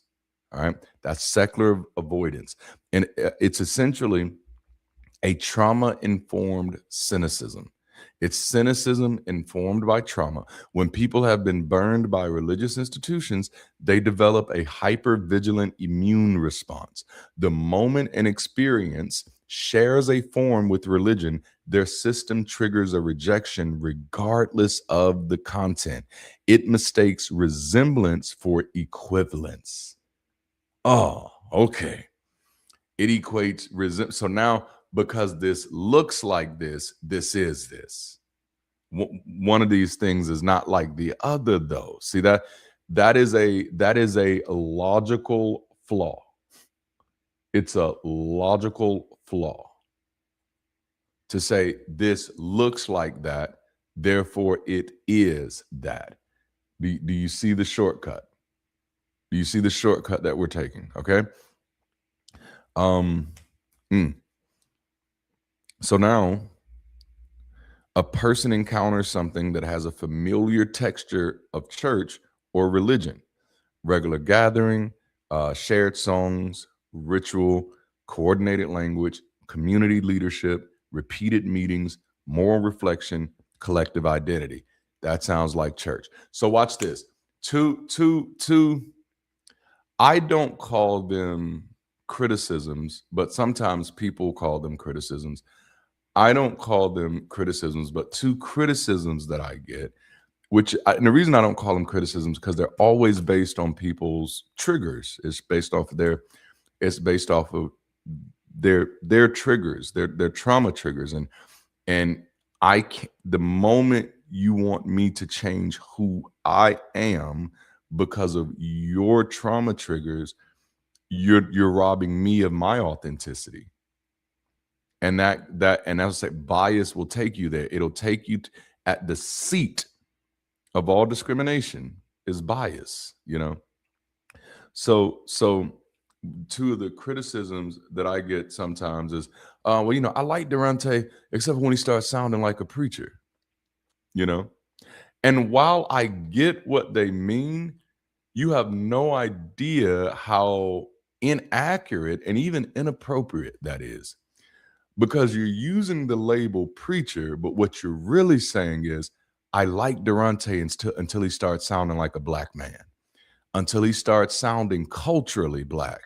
All right. That's secular avoidance. And it's essentially a trauma-informed cynicism. It's cynicism informed by trauma. When people have been burned by religious institutions, they develop a hyper-vigilant immune response. The moment an experience shares a form with religion, their system triggers a rejection regardless of the content. It mistakes resemblance for equivalence. Oh, okay. It equates so now, because this looks like this is this. One of these things is not like the other, though. See that is a logical flaw. It's a logical flaw to say this looks like that, therefore it is that. Do you see the shortcut? Do you see the shortcut that we're taking? Okay. So now a person encounters something that has a familiar texture of church or religion, regular gathering, shared songs, ritual, coordinated language, community leadership, repeated meetings, moral reflection, collective identity. That sounds like church. So watch this. I don't call them criticisms, but sometimes people call them criticisms. I don't call them criticisms, but 2 criticisms that I get, and the reason I don't call them criticisms because they're always based on people's triggers. It's based off of their triggers, their trauma triggers, and the moment you want me to change who I am because of your trauma triggers, you're robbing me of my authenticity. And and I would say bias will take you there. It'll take you at the seat of all discrimination is bias, So two of the criticisms that I get sometimes is, well, I like Darante, except for when he starts sounding like a preacher, And while I get what they mean, you have no idea how inaccurate and even inappropriate that is. Because you're using the label preacher, but what you're really saying is, I like Darante until he starts sounding like a black man, until he starts sounding culturally black.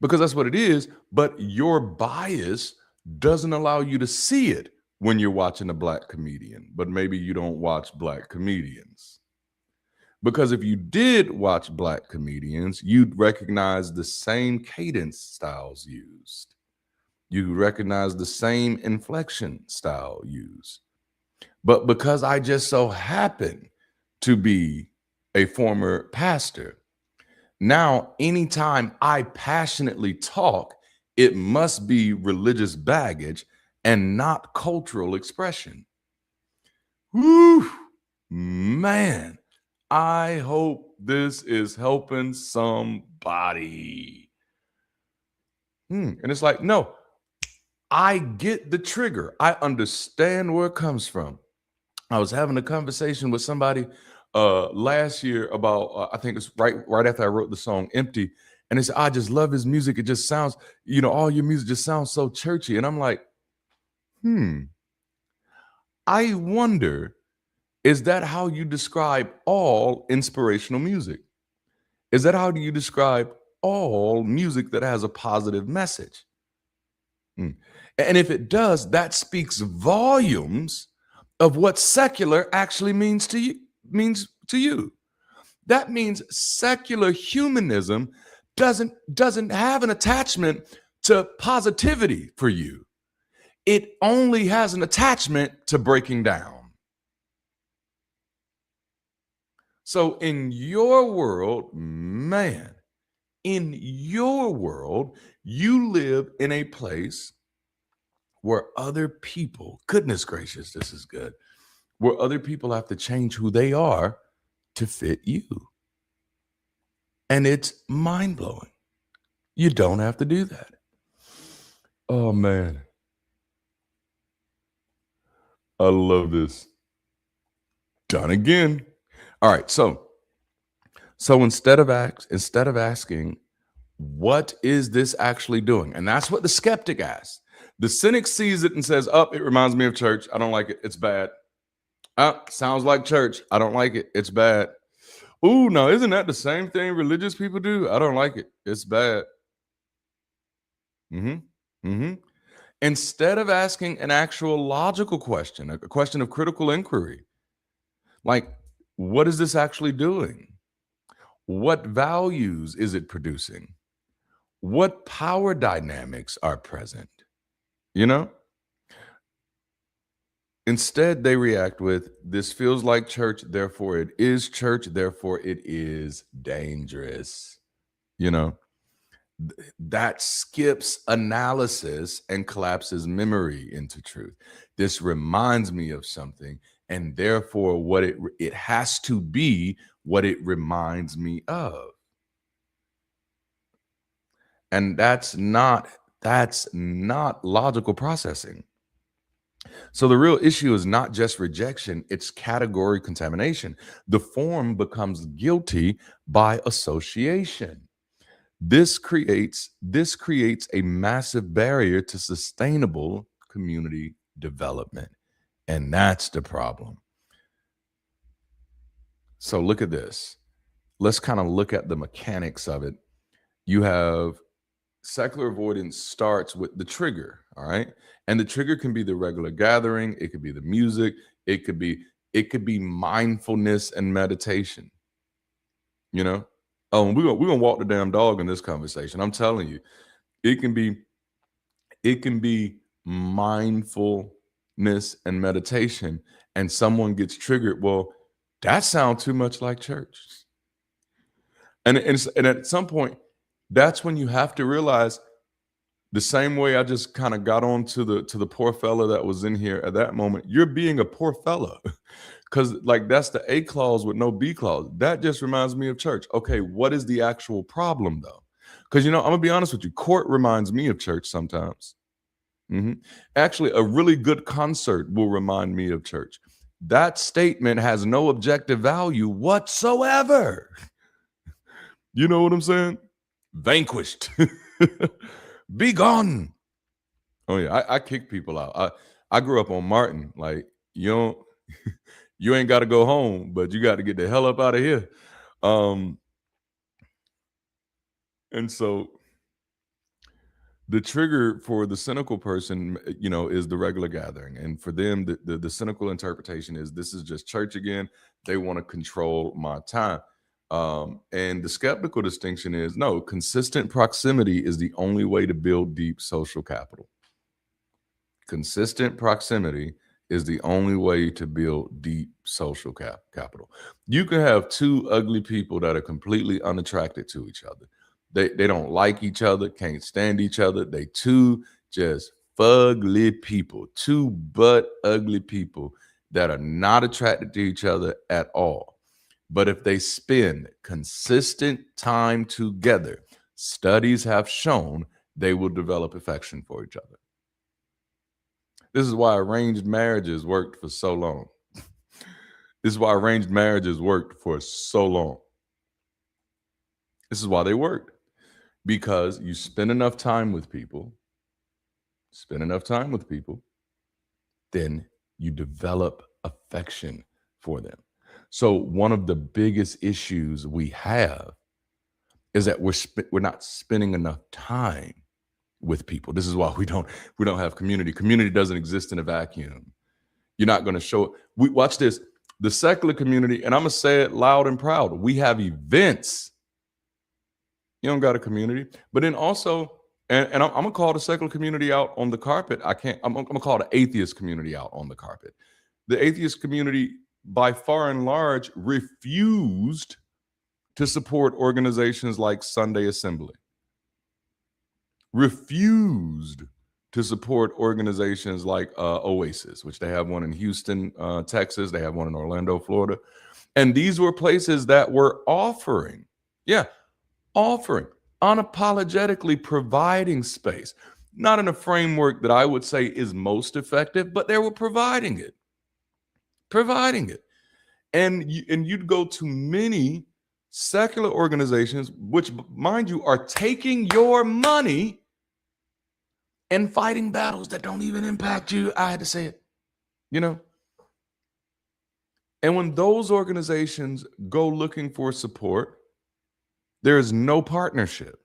Because that's what it is, but your bias doesn't allow you to see it when you're watching a black comedian, but maybe you don't watch black comedians. Because if you did watch black comedians, you'd recognize the same cadence styles used. You recognize the same inflection style used. But because I just so happen to be a former pastor, now anytime I passionately talk, it must be religious baggage and not cultural expression. Woo, man. I hope this is helping somebody. And it's like, no, I get the trigger. I understand where it comes from. I was having a conversation with somebody last year about, I think it's right after I wrote the song Empty. And they said, I just love his music. It just sounds, all your music just sounds so churchy. And I'm like, I wonder, is that how you describe all inspirational music? Is that how you describe all music that has a positive message? And if it does, that speaks volumes of what secular actually means to you. That means secular humanism doesn't have an attachment to positivity for you. It only has an attachment to breaking down. So in your world, man, you live in a place where other people, goodness gracious, this is good, where other people have to change who they are to fit you. And it's mind-blowing. You don't have to do that. Oh, man. I love this. Done again. All right, so instead of asking, what is this actually doing? And that's what the skeptic asks. The cynic sees it and says, it reminds me of church. I don't like it. It's bad. Sounds like church. I don't like it. It's bad. Ooh, no, isn't that the same thing religious people do? I don't like it. It's bad. Instead of asking an actual logical question, a question of critical inquiry, like, what is this actually doing? What values is it producing? What power dynamics are present? Instead, they react with, this feels like church, therefore it is church, therefore it is dangerous. That skips analysis and collapses memory into truth. This reminds me of something, and therefore what it has to be what it reminds me of. And that's not logical processing. So the real issue is not just rejection, it's category contamination. The form becomes guilty by association. This creates a massive barrier to sustainable community development. And that's the problem. So look at this. Let's kind of look at the mechanics of it. You have secular avoidance starts with the trigger, all right? And the trigger can be the regular gathering, it could be the music, it could be mindfulness and meditation. Oh, we're gonna walk the damn dog in this conversation. I'm telling you, it can be mindfulness and meditation, and someone gets triggered. Well, that sounds too much like church. And at some point, that's when you have to realize The same way I just kind of got on to the poor fella that was in here at that moment. You're being a poor fella. Because like that's the A clause with no B clause. That just reminds me of church. Okay, what is the actual problem though? Because I'm gonna be honest with you, court reminds me of church sometimes. Actually, a really good concert will remind me of church. That statement has no objective value whatsoever. You know what I'm saying? Vanquished. Be gone. Oh yeah, I kick people out. I grew up on Martin. Like you ain't got to go home, but you got to get the hell up out of here. And so the trigger for the cynical person, is the regular gathering. And for them, the cynical interpretation is this is just church again. They want to control my time. And the skeptical distinction is no, consistent proximity is the only way to build deep social capital. Consistent proximity is the only way to build deep social capital. You can have two ugly people that are completely unattracted to each other. They don't like each other, can't stand each other. They two just fugly people, two butt ugly people that are not attracted to each other at all. But if they spend consistent time together, studies have shown they will develop affection for each other. This is why arranged marriages worked for so long. This is why arranged marriages worked for so long. This is why they worked. Because you spend enough time with people, then you develop affection for them. So one of the biggest issues we have is that we're not spending enough time with people. This is why we don't have community. Community doesn't exist in a vacuum. You're not going to show it. Watch this. The secular community, and I'm going to say it loud and proud, we have events. You don't got a community. But then also, and I'm going to call the secular community out on the carpet. I'm going to call the atheist community out on the carpet. The atheist community, by far and large, refused to support organizations like Sunday Assembly. Refused to support organizations like Oasis, which they have one in Houston, Texas. They have one in Orlando, Florida. And these were places that were offering, unapologetically providing space, not in a framework that I would say is most effective, but they were providing it. And you'd go to many secular organizations, which, mind you, are taking your money and fighting battles that don't even impact you. I had to say it, And when those organizations go looking for support, there is no partnership.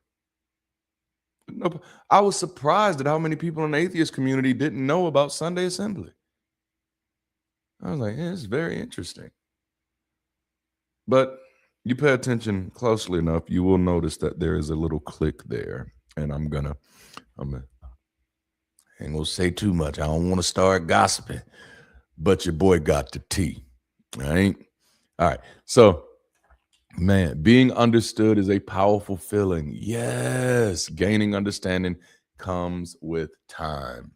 I was surprised at how many people in the atheist community didn't know about Sunday Assembly. I was like, it's very interesting. But you pay attention closely enough, you will notice that there is a little click there. And I'm gonna ain't gonna say too much. I don't want to start gossiping, but your boy got the tea. Right? All right. So, man, being understood is a powerful feeling. Yes, gaining understanding comes with time.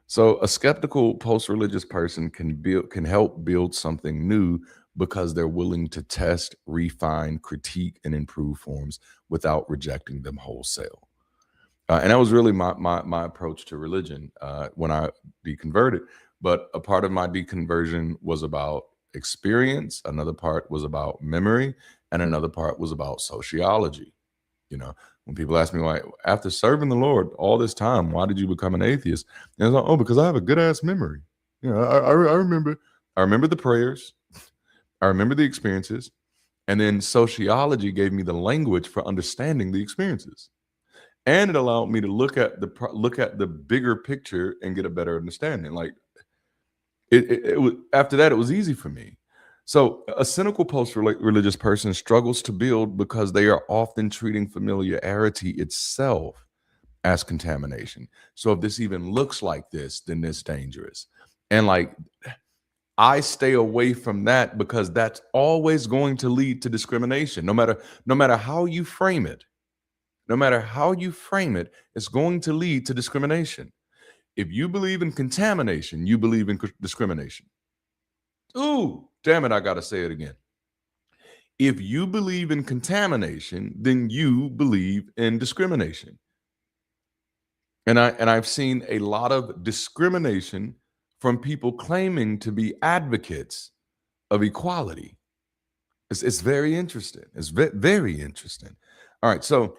So a skeptical post-religious person can help build something new because they're willing to test, refine, critique, and improve forms without rejecting them wholesale. And that was really my approach to religion when I deconverted. But a part of my deconversion was about experience, another part was about memory, and another part was about sociology. When people ask me why, after serving the Lord all this time, why did you become an atheist? And it's like, because I have a good ass memory. I remember the prayers, I remember the experiences, and then sociology gave me the language for understanding the experiences, and it allowed me to look at the bigger picture and get a better understanding. Like it was after that, it was easy for me. So a cynical post-religious person struggles to build because they are often treating familiarity itself as contamination. So if this even looks like this, then it's dangerous. And I stay away from that because that's always going to lead to discrimination, no matter how you frame it. No matter how you frame it, it's going to lead to discrimination. If you believe in contamination, you believe in discrimination. Ooh, damn it, I got to say it again. If you believe in contamination, then you believe in discrimination. And I've seen a lot of discrimination from people claiming to be advocates of equality. It's very interesting. It's very interesting. All right, so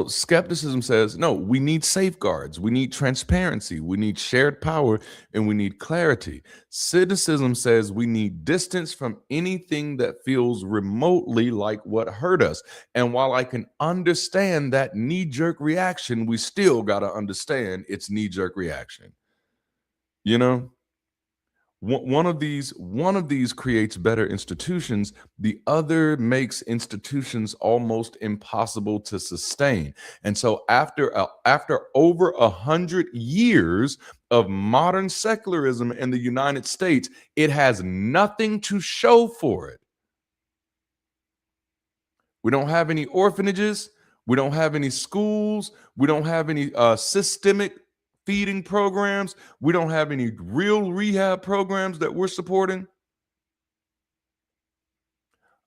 skepticism says, no, we need safeguards, we need transparency, we need shared power, and we need clarity. Cynicism says we need distance from anything that feels remotely like what hurt us. And while I can understand that knee-jerk reaction, we still got to understand its knee-jerk reaction. You know? One of these creates better institutions. The other makes institutions almost impossible to sustain. And so after over 100 years of modern secularism in the United States, it has nothing to show for it. We don't have any orphanages. We don't have any schools. We don't have any systemic feeding programs. We don't have any real rehab programs that we're supporting.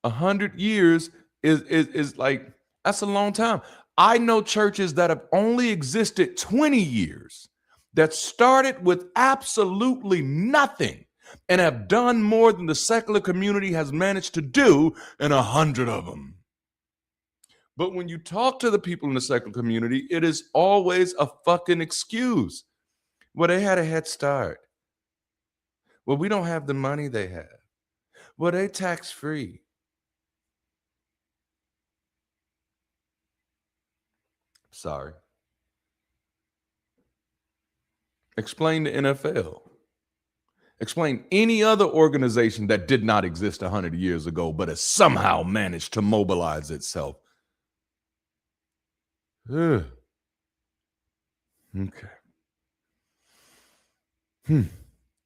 100 years is like, that's a long time. I know churches that have only existed 20 years that started with absolutely nothing and have done more than the secular community has managed to do in 100 of them. But when you talk to the people in the secular community, it is always a fucking excuse. Well, they had a head start. Well, we don't have the money they have. Well, they tax-free. Sorry. Explain the NFL. Explain any other organization that did not exist 100 years ago, but has somehow managed to mobilize itself. Ugh. Okay.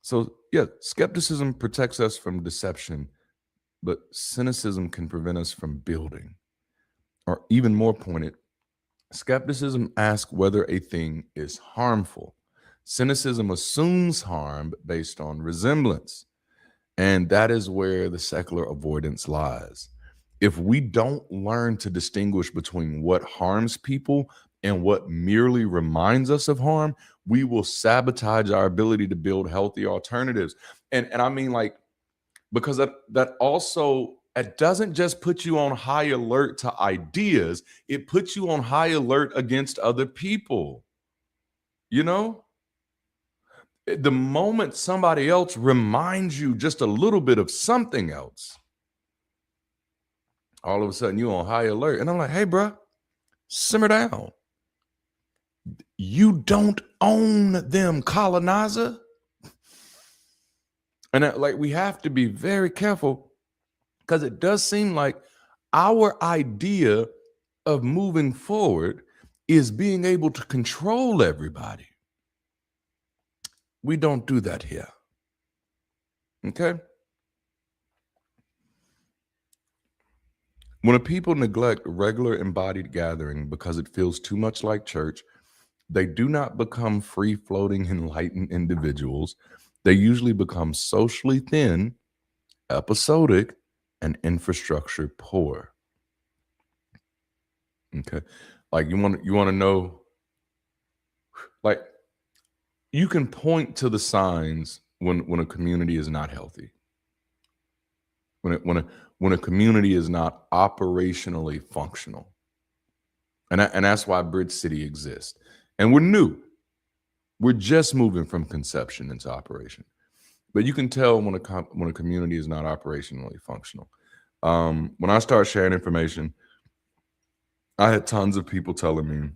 So, yeah, skepticism protects us from deception, but cynicism can prevent us from building. Or even more pointed, skepticism asks whether a thing is harmful. Cynicism assumes harm based on resemblance. And that is where the secular avoidance lies. If we don't learn to distinguish between what harms people and what merely reminds us of harm, we will sabotage our ability to build healthy alternatives. And I mean, like, because that also, it doesn't just put you on high alert to ideas, it puts you on high alert against other people. You know? The moment somebody else reminds you just a little bit of something else, all of a sudden you're on high alert. And I'm like, hey, bro, simmer down. You don't own them, colonizer. And like, we have to be very careful, because it does seem like our idea of moving forward is being able to control everybody. We don't do that here. Okay? When a people neglect regular embodied gathering because it feels too much like church, they do not become free-floating, enlightened individuals. They usually become socially thin, episodic, and infrastructure poor. Okay? Like, you want to know, like, you can point to the signs when a community is not healthy. When a community is not operationally functional. And that's why Bridge City exists. And we're new. We're just moving from conception into operation. But you can tell when a community is not operationally functional. When I start sharing information, I had tons of people telling me,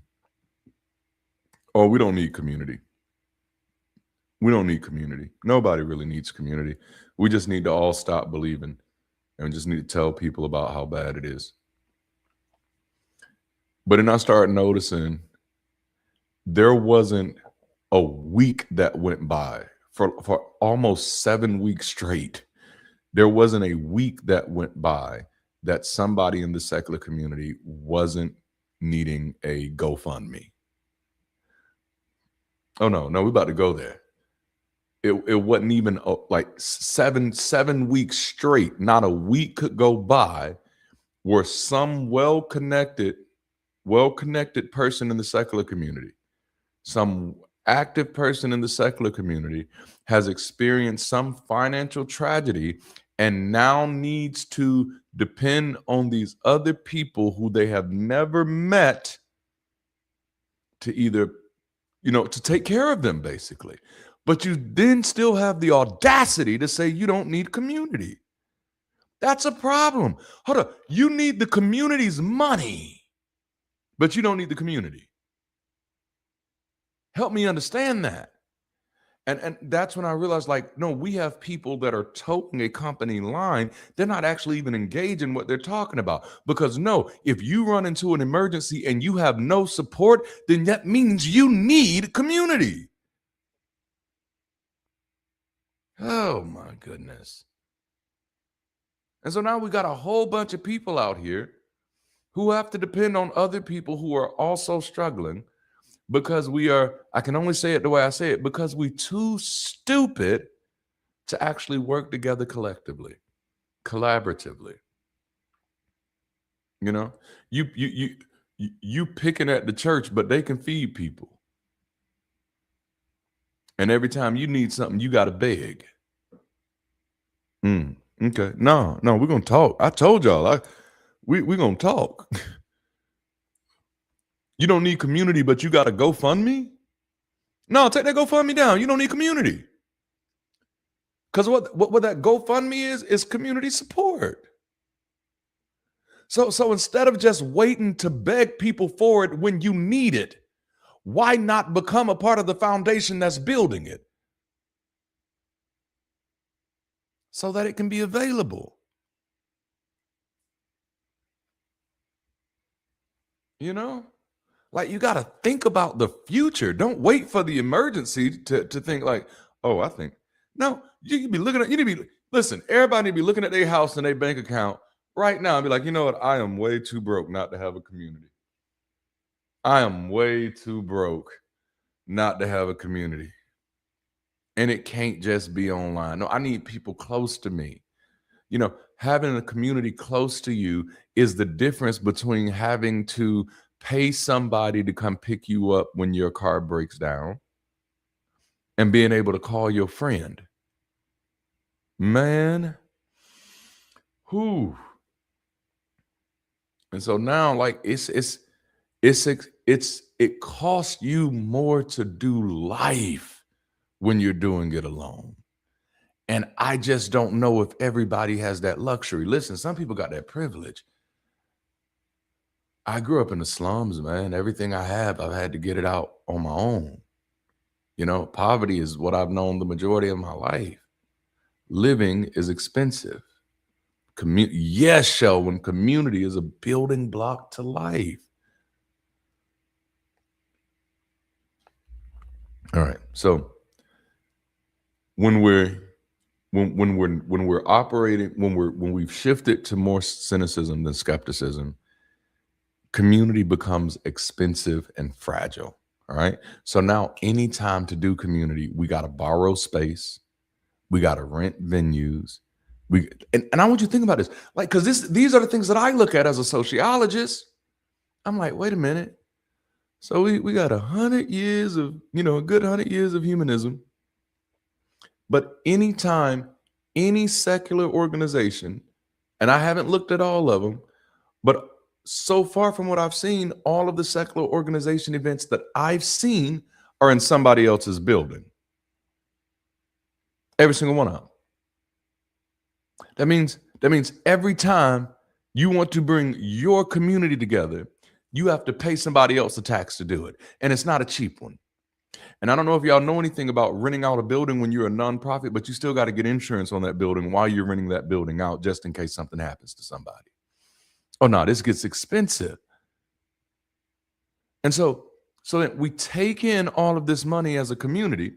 oh, we don't need community. We don't need community. Nobody really needs community. We just need to all stop believing, and we just need to tell people about how bad it is. But then I started noticing there wasn't a week that went by for almost 7 weeks straight. There wasn't a week that went by that somebody in the secular community wasn't needing a GoFundMe. Oh no, we're about to go there. It wasn't even like seven weeks straight. Not a week could go by where some well-connected person in the secular community, some active person in the secular community has experienced some financial tragedy and now needs to depend on these other people who they have never met to either, to take care of them, basically. But you then still have the audacity to say you don't need community. That's a problem. Hold up. You need the community's money, but you don't need the community. Help me understand that. And that's when I realized, like, no, we have people that are toting a company line. They're not actually even engaged in what they're talking about. Because no, if you run into an emergency and you have no support, then that means you need community. Oh my goodness. And so now we got a whole bunch of people out here who have to depend on other people who are also struggling because I can only say it the way I say it, because we're too stupid to actually work together collectively, collaboratively. You picking at the church, but they can feed people. And every time you need something, you got to beg. Okay. No, we're going to talk. I told y'all, we're going to talk. You don't need community, but you got to GoFundMe? No, take that GoFundMe down. You don't need community. Because what that GoFundMe is community support. So instead of just waiting to beg people for it when you need it, why not become a part of the foundation that's building it so that it can be available? Like, you got to think about the future. Don't wait for the emergency to think like, oh, I think. No, you need to be, listen, everybody need to be looking at their house and their bank account right now and be like, you know what? I am way too broke not to have a community. I am way too broke not to have a community. And it can't just be online. No, I need people close to me. Having a community close to you is the difference between having to pay somebody to come pick you up when your car breaks down and being able to call your friend. Man. Whew. And so now, like, it costs you more to do life when you're doing it alone. And I just don't know if everybody has that luxury. Listen, some people got that privilege. I grew up in the slums, man. Everything I have, I've had to get it out on my own. Poverty is what I've known the majority of my life. Living is expensive. Yes, Shelwyn, community is a building block to life. All right. So when we're operating, when we've shifted to more cynicism than skepticism, community becomes expensive and fragile. All right. So now anytime to do community, we got to borrow space. We got to rent venues. And I want you to think about this, like, because these are the things that I look at as a sociologist. I'm like, wait a minute. So we got 100 years of, a good 100 years of humanism. But anytime any secular organization, and I haven't looked at all of them, but so far from what I've seen, all of the secular organization events that I've seen are in somebody else's building. Every single one of them. That means every time you want to bring your community together, you have to pay somebody else a tax to do it. And it's not a cheap one. And I don't know if y'all know anything about renting out a building when you're a nonprofit, but you still got to get insurance on that building while you're renting that building out, just in case something happens to somebody. Oh no, this gets expensive. And so then we take in all of this money as a community,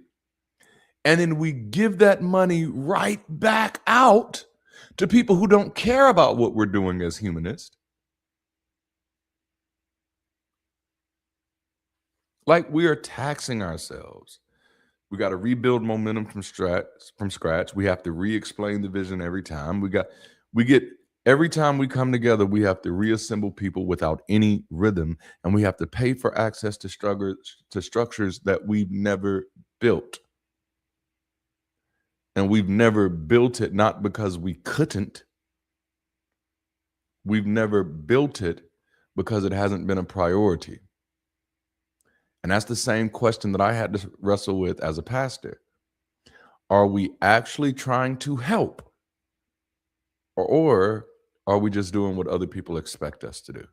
and then we give that money right back out to people who don't care about what we're doing as humanists. Like, we are taxing ourselves. We got to rebuild momentum from scratch. We have to re-explain the vision every time. Every time we come together, we have to reassemble people without any rhythm, and we have to pay for access to structures that we've never built. And we've never built it not because we couldn't. We've never built it because it hasn't been a priority. And that's the same question that I had to wrestle with as a pastor. Are we actually trying to help? Or are we just doing what other people expect us to do?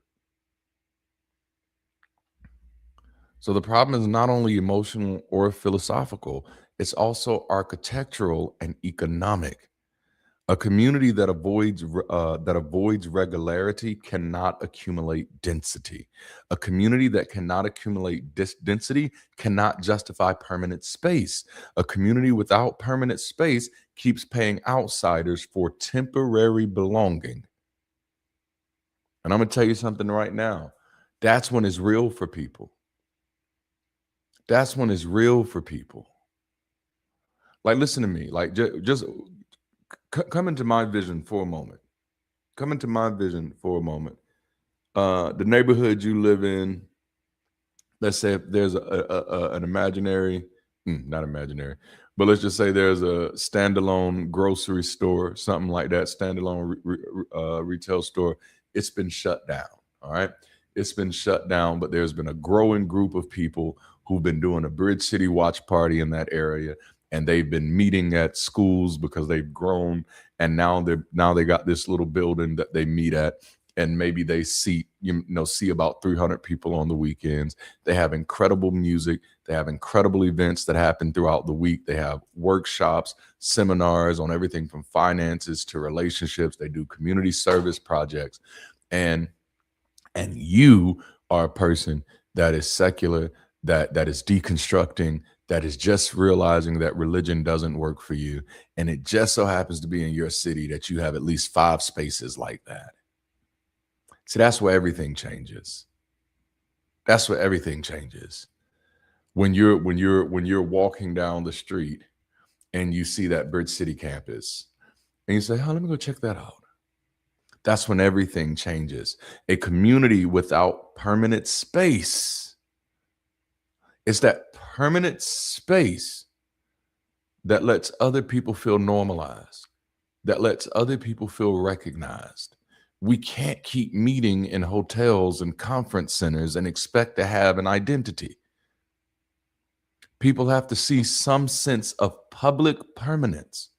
So the problem is not only emotional or philosophical, it's also architectural and economic. A community that avoids regularity cannot accumulate density. A community that cannot accumulate density cannot justify permanent space. A community without permanent space keeps paying outsiders for temporary belonging. And I'm going to tell you something right now. That's when it's real for people. That's when it's real for people. Like, listen to me. Like, just come into my vision for a moment. Come into my vision for a moment. The neighborhood you live in, let's say if there's an imaginary, not imaginary, but let's just say there's a standalone grocery store, something like that, standalone retail store. It's been shut down, all right? It's been shut down, but there's been a growing group of people who've been doing a Bridge City watch party in that area. And they've been meeting at schools because they've grown, and now they got this little building that they meet at, and maybe they see about 300 people on the weekends. They have incredible music. They have incredible events that happen throughout the week. They have workshops, seminars on everything from finances to relationships. They do community service projects, and you are a person that is secular, that is deconstructing, that is just realizing that religion doesn't work for you. And it just so happens to be in your city that you have at least 5 spaces like that. See, that's where everything changes. That's where everything changes. When you're walking down the street and you see that Bridge City campus and you say, let me go check that out. That's when everything changes. A community without permanent space. It's that permanent space that lets other people feel normalized, that lets other people feel recognized. We can't keep meeting in hotels and conference centers and expect to have an identity. People have to see some sense of public permanence.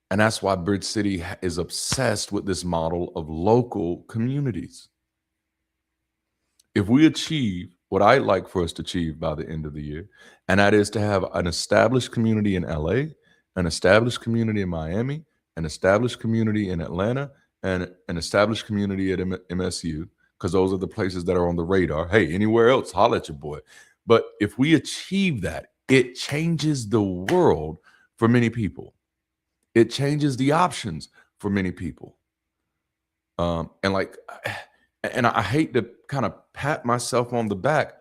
And that's why Bridge City is obsessed with this model of local communities. If we achieve what I'd like for us to achieve by the end of the year, and that is to have an established community in LA, an established community in Miami, an established community in Atlanta, and an established community at MSU, because those are the places that are on the radar. Hey, anywhere else, holla at your boy. But if we achieve that, it changes the world for many people. It changes the options for many people. And I hate to kind of pat myself on the back.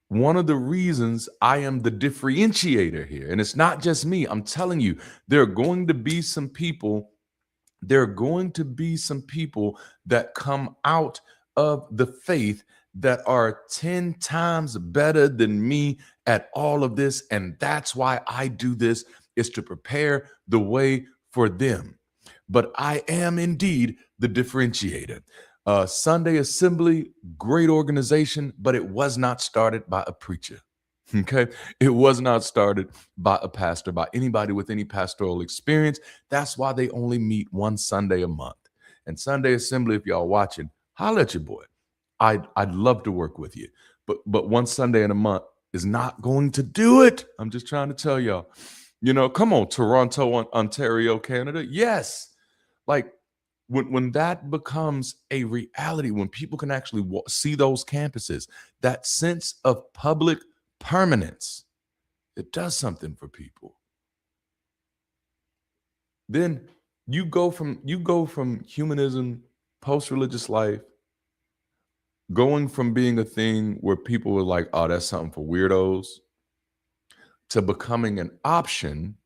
One of the reasons I am the differentiator here, and it's not just me, I'm telling you, there are going to be some people that come out of the faith that are 10 times better than me at all of this. And that's why I do this, is to prepare the way for them. But I am indeed the differentiator. Sunday Assembly, great organization, but it was not started by a preacher. Okay. It was not started by a pastor, by anybody with any pastoral experience. That's why they only meet one Sunday a month. And Sunday Assembly, if y'all watching, holla at your boy. I'd love to work with you. But one Sunday in a month is not going to do it. I'm just trying to tell y'all. Come on, Toronto, Ontario, Canada. Yes. Like, when that becomes a reality, when people can actually see those campuses, that sense of public permanence, it does something for people. then you go from humanism, post-religious life, going from being a thing where people were like, oh, that's something for weirdos, to becoming an option,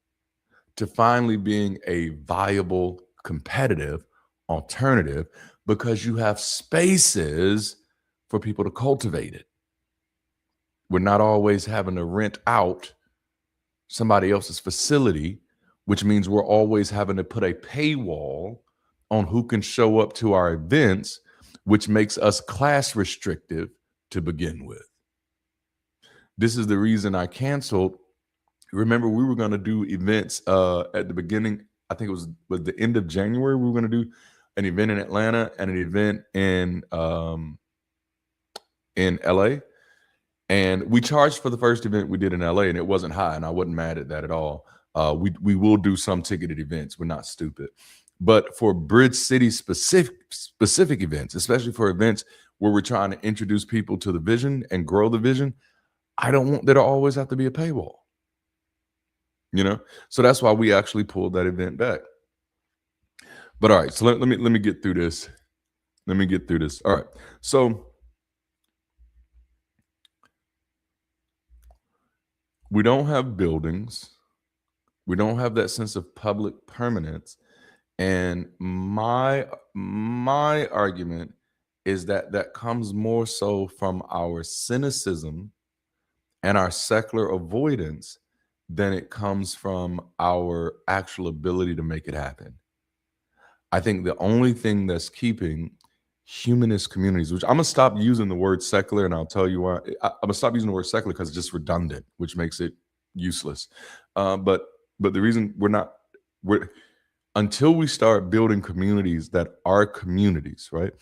to finally being a viable, competitive alternative, because you have spaces for people to cultivate it. We're not always having to rent out somebody else's facility, which means we're always having to put a paywall on who can show up to our events, which makes us class restrictive to begin with. This is the reason I canceled. Remember, we were going to do events at the beginning. I think it was the end of January. We were going to do an event in Atlanta and an event in LA. And we charged for the first event we did in LA, and it wasn't high, and I wasn't mad at that at all. We will do some ticketed events. We're not stupid. But for Bridge City specific events, especially for events where we're trying to introduce people to the vision and grow the vision, I don't want there to always have to be a paywall. You know? So that's why we actually pulled that event back. But all right, so let me get through this. Let me get through this. All right. So we don't have buildings. We don't have that sense of public permanence. And my argument is that comes more so from our cynicism and our secular avoidance than it comes from our actual ability to make it happen. I think the only thing that's keeping humanist communities, which I'm gonna stop using the word secular, and I'll tell you why. I'm gonna stop using the word secular because it's just redundant, which makes it useless. But the reason we're until we start building communities that are communities, right?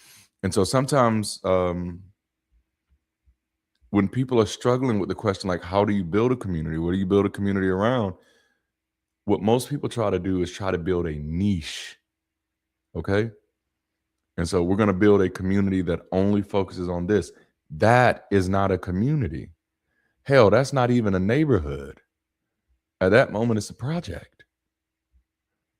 And so sometimes when people are struggling with the question, like, how do you build a community? What do you build a community around? What most people try to do is try to build a niche, okay? And so we're going to build a community that only focuses on this. That is not a community. Hell, that's not even a neighborhood. At that moment, it's a project.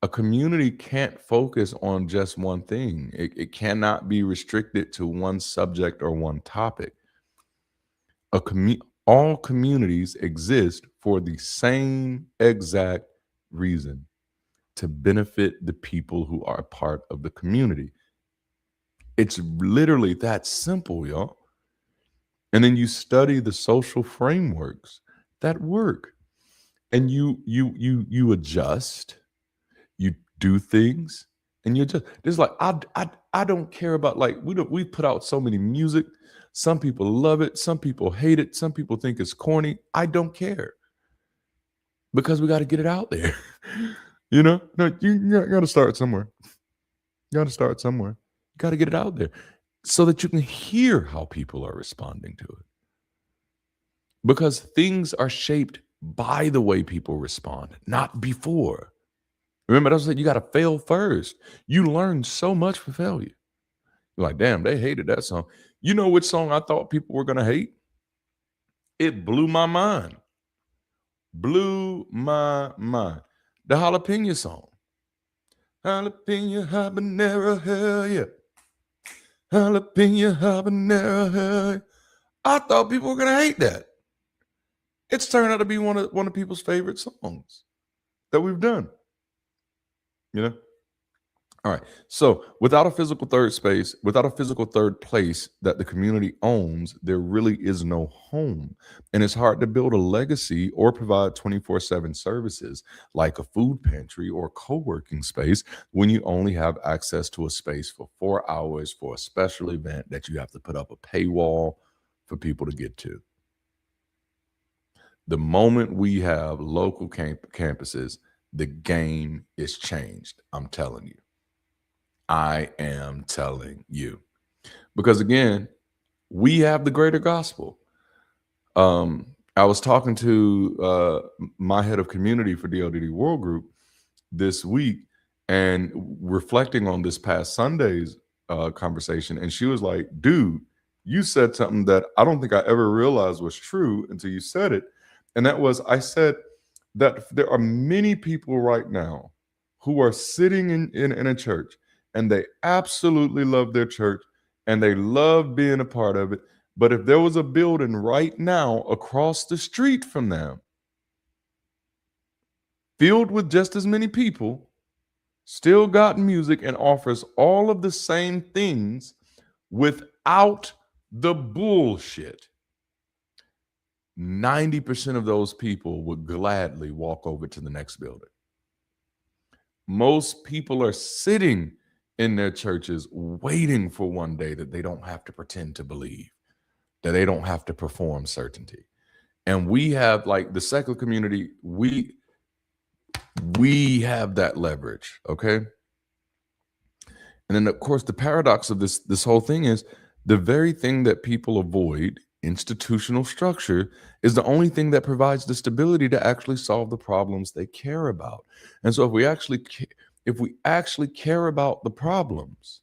A community can't focus on just one thing. It cannot be restricted to one subject or one topic. All communities exist for the same exact reason: to benefit the people who are part of the community. It's literally that simple, y'all. And then you study the social frameworks that work, and you adjust. You do things, and you just, there's like, I don't care about, like, we put out so many music. Some people love it, some people hate it, some people think it's corny. I don't care, because we got to get it out there. You know, no, you got to start somewhere. You got to start somewhere. You got to get it out there so that you can hear how people are responding to it, because things are shaped by the way people respond, not before. Remember, that's what you got to fail first. You learn so much from failure. You're like, damn, they hated that song. You know which song I thought people were going to hate? It blew my mind. Blew my mind. The jalapeno song. Jalapeno habanero, hell yeah. Jalapeno habanero, hell yeah. I thought people were going to hate that. It's turned out to be one of people's favorite songs that we've done. You know? All right. So without a physical third space, without a physical third place that the community owns, there really is no home. And it's hard to build a legacy or provide 24/7 services like a food pantry or co-working space when you only have access to a space for 4 hours for a special event that you have to put up a paywall for people to get to. The moment we have local campuses, the game is changed. I'm telling you. I am telling you. Because again, we have the greater gospel. I was talking to my head of community for DLDD World Group this week and reflecting on this past Sunday's conversation. And she was like, dude, you said something that I don't think I ever realized was true until you said it. And that was, I said that there are many people right now who are sitting in a church and they absolutely love their church and they love being a part of it. But if there was a building right now across the street from them filled with just as many people, still got music and offers all of the same things without the bullshit, 90% of those people would gladly walk over to the next building. Most people are sitting in their churches waiting for one day that they don't have to pretend to believe, that they don't have to perform certainty. And we have, like, the secular community, we have that leverage, okay? And then, of course, the paradox of this whole thing is the very thing that people avoid, institutional structure, is the only thing that provides the stability to actually solve the problems they care about. And so if we actually care about the problems,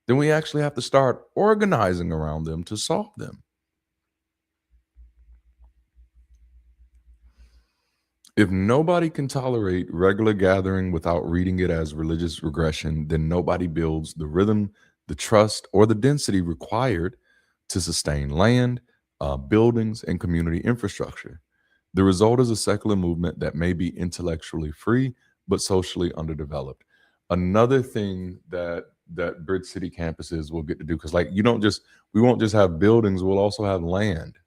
then we actually have to start organizing around them to solve them. If nobody can tolerate regular gathering without reading it as religious regression, then nobody builds the rhythm, the trust, or the density required to sustain land, buildings, and community infrastructure. The result is a secular movement that may be intellectually free, but socially underdeveloped. Another thing that Bridge City campuses will get to do, because we won't just have buildings, we'll also have land.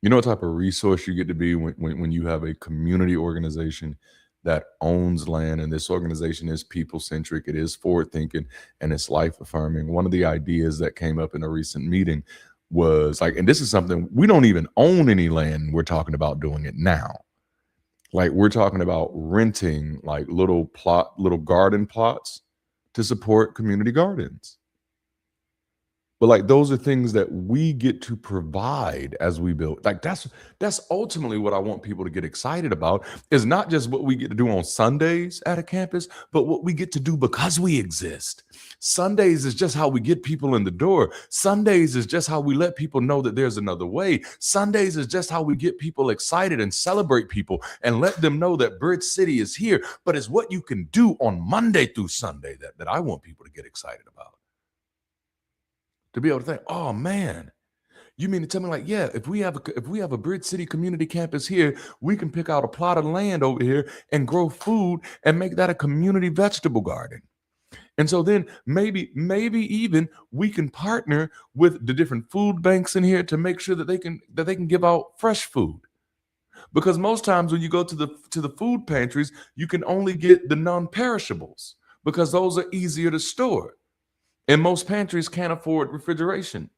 You know what type of resource you get to be when you have a community organization that owns land, and this organization is people-centric, it is forward-thinking, and it's life-affirming. One of the ideas that came up in a recent meeting was like, and this is something, we don't even own any land, we're talking about doing it now. Like, we're talking about renting like little garden plots to support community gardens. But like, those are things that we get to provide as we build. Like, that's ultimately what I want people to get excited about, is not just what we get to do on Sundays at a campus, but what we get to do because we exist. Sundays is just how we get people in the door. Sundays is just how we let people know that there's another way. Sundays is just how we get people excited and celebrate people and let them know that Bridge City is here. But it's what you can do on Monday through Sunday that I want people to get excited about. To be able to think, oh man, you mean to tell me, like, yeah, if we have a Bridge City community campus here, we can pick out a plot of land over here and grow food and make that a community vegetable garden. And so then maybe even we can partner with the different food banks in here to make sure that they can give out fresh food. Because most times when you go to the food pantries, you can only get the non-perishables because those are easier to store. And most pantries can't afford refrigeration.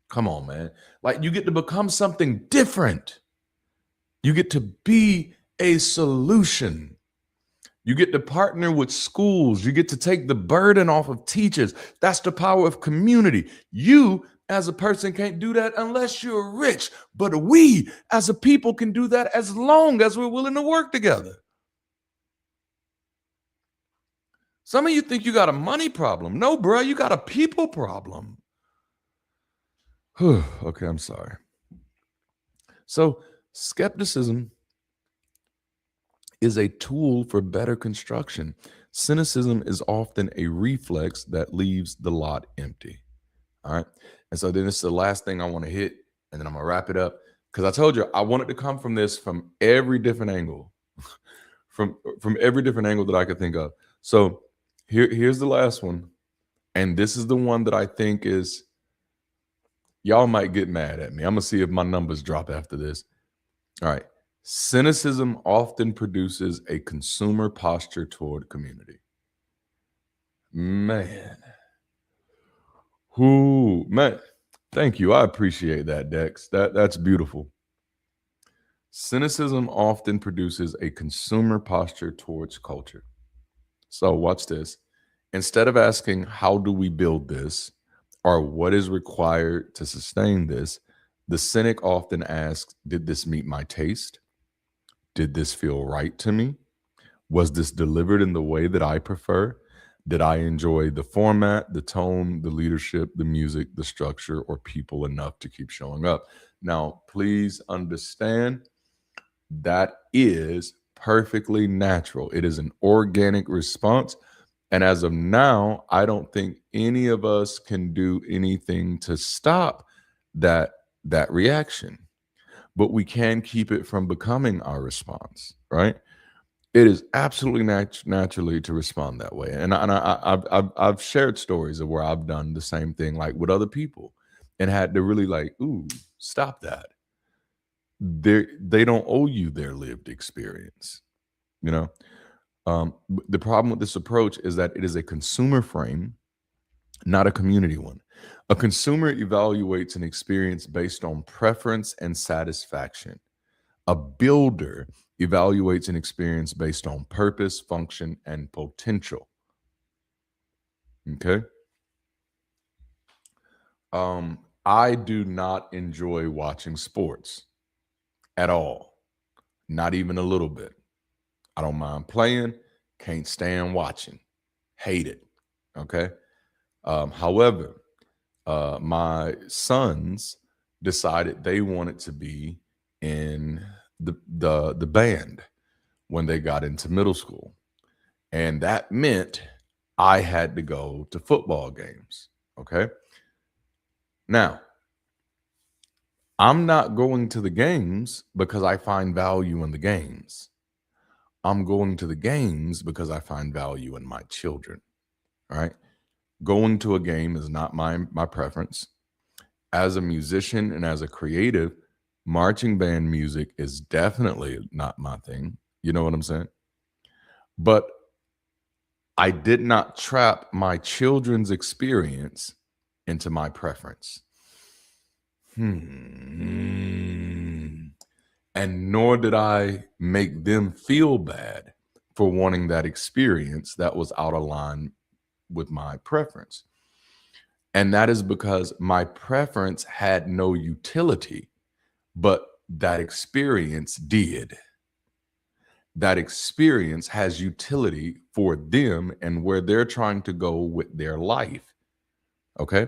Come on, man. Like, you get to become something different. You get to be a solution. You get to partner with schools. You get to take the burden off of teachers. That's the power of community. You, as a person, can't do that unless you're rich. But we, as a people, can do that as long as we're willing to work together. Some of you think you got a money problem. No, bro, you got a people problem. Okay, I'm sorry. So, skepticism is a tool for better construction. Cynicism is often a reflex that leaves the lot empty. All right. And so then this is the last thing I want to hit, and then I'm going to wrap it up, because I told you I wanted to come from this from every different angle, from every different angle that I could think of. So, here's the last one, and this is the one that I think is, y'all might get mad at me. I'm gonna see if my numbers drop after this. All right. Cynicism often produces a consumer posture toward community. Man. Man. Thank you. I appreciate that, Dex. That's beautiful. Cynicism often produces a consumer posture towards culture. So watch this. Instead of asking, how do we build this, or what is required to sustain this, the cynic often asks, did this meet my taste? Did this feel right to me? Was this delivered in the way that I prefer? Did I enjoy the format, the tone, the leadership, the music, the structure, or people enough to keep showing up? Now, please understand, that is perfectly natural. It is an organic response. And as of now, I don't think any of us can do anything to stop that reaction. But we can keep it from becoming our response, right? It is absolutely naturally to respond that way. I've shared stories of where I've done the same thing, like with other people, and had to really like, ooh, stop that. They don't owe you their lived experience, you know. The problem with this approach is that it is a consumer frame, not a community one. A consumer evaluates an experience based on preference and satisfaction. A builder evaluates an experience based on purpose, function, and potential. Okay. I do not enjoy watching sports at all, not even a little bit. I don't mind playing, can't stand watching, hate it. Okay. However, my sons decided they wanted to be in the band when they got into middle school, and that meant I had to go to football games. Okay. Now, I'm not going to the games because I find value in the games. I'm going to the games because I find value in my children. All right. Going to a game is not my preference. As a musician and as a creative, marching band music is definitely not my thing. You know what I'm saying? But I did not trap my children's experience into my preference. And nor did I make them feel bad for wanting that experience that was out of line with my preference. And that is because my preference had no utility, but that experience did. That experience has utility for them and where they're trying to go with their life. Okay.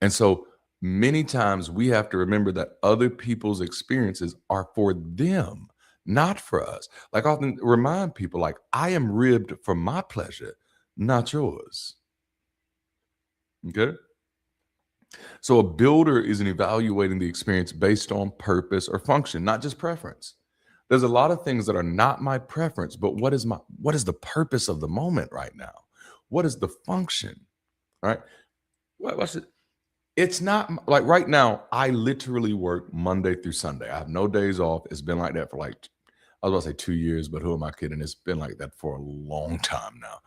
And so many times we have to remember that other people's experiences are for them, not for us. Like I often remind people, like, I am ribbed for my pleasure, not yours. Okay. So a builder isn't evaluating the experience based on purpose or function, not just preference. There's a lot of things that are not my preference, but what is the purpose of the moment right now? What is the function? Right? What's it? It's not like right now, I literally work Monday through Sunday. I have no days off. It's been like that for like, I was about to say 2 years, but who am I kidding? It's been like that for a long time now.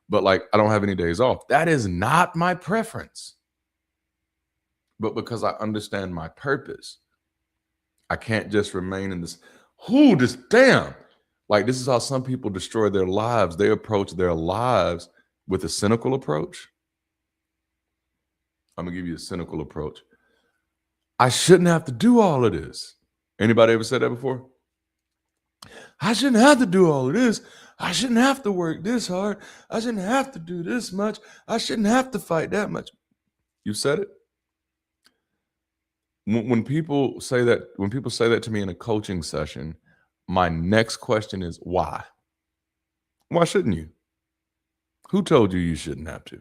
But like, I don't have any days off. That is not my preference. But because I understand my purpose, I can't just remain in this, damn. Like, this is how some people destroy their lives. They approach their lives with a cynical approach. I'm gonna give you a cynical approach. I shouldn't have to do all of this. Anybody ever said that before? I shouldn't have to do all of this. I shouldn't have to work this hard. I shouldn't have to do this much. I shouldn't have to fight that much. You said it. When people say that to me in a coaching session, my next question is why? Why shouldn't you? Who told you shouldn't have to?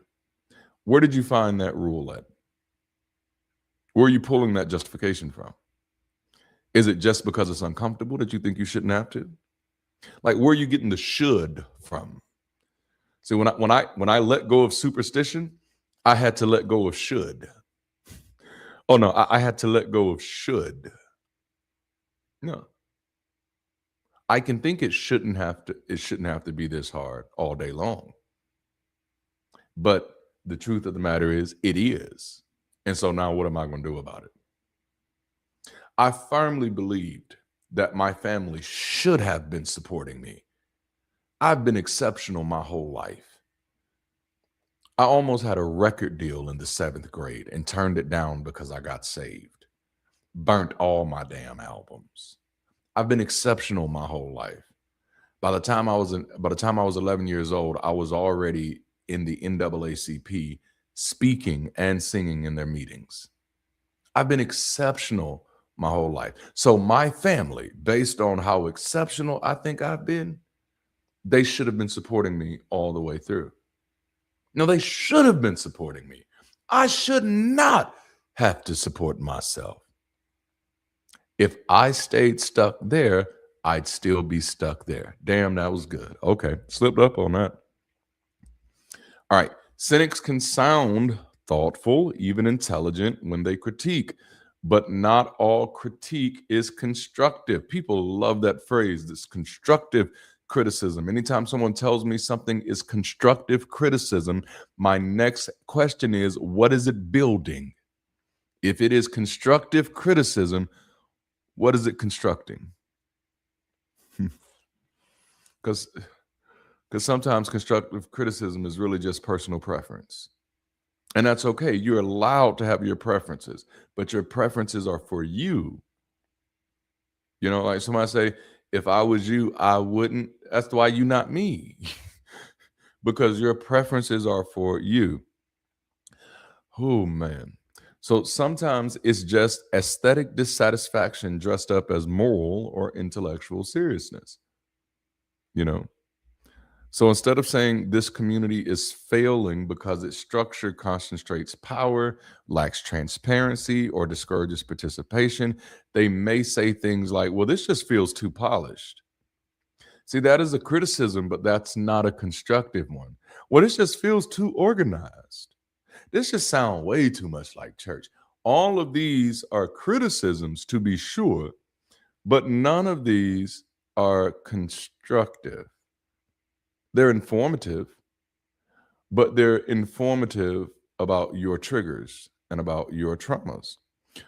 Where did you find that rule at? Where are you pulling that justification from? Is it just because it's uncomfortable that you think you shouldn't have to? Like, where are you getting the should from? See, when I let go of superstition, I had to let go of should. Oh no, I had to let go of should. No. I can think it shouldn't have to be this hard all day long. But the truth of the matter is it is. And so now what am I going to do about it? I firmly believed that my family should have been supporting me. I've been exceptional my whole life. I almost had a record deal in the 7th grade and turned it down because I got saved. Burnt all my damn albums. I've been exceptional my whole life. By the time I was 11 years old, I was already in the NAACP speaking and singing in their meetings. I've been exceptional my whole life. So my family, based on how exceptional I think I've been, they should have been supporting me all the way through. No, they should have been supporting me. I should not have to support myself. If I stayed stuck there, I'd still be stuck there. Damn, that was good. Okay, slipped up on that. All right, cynics can sound thoughtful, even intelligent when they critique, but not all critique is constructive. People love that phrase, this constructive criticism. Anytime someone tells me something is constructive criticism, my next question is, what is it building? If it is constructive criticism, what is it constructing? Because sometimes constructive criticism is really just personal preference. And that's okay. You're allowed to have your preferences, but your preferences are for you. You know, like somebody say, if I was you, I wouldn't. That's why you not me. Because your preferences are for you. Oh, man. So sometimes it's just aesthetic dissatisfaction dressed up as moral or intellectual seriousness. You know, so instead of saying this community is failing because its structure concentrates power, lacks transparency, or discourages participation, they may say things like, well, this just feels too polished. See, that is a criticism, but that's not a constructive one. Well, this just feels too organized. This just sounds way too much like church. All of these are criticisms, to be sure, but none of these are constructive. They're informative, but they're informative about your triggers and about your traumas,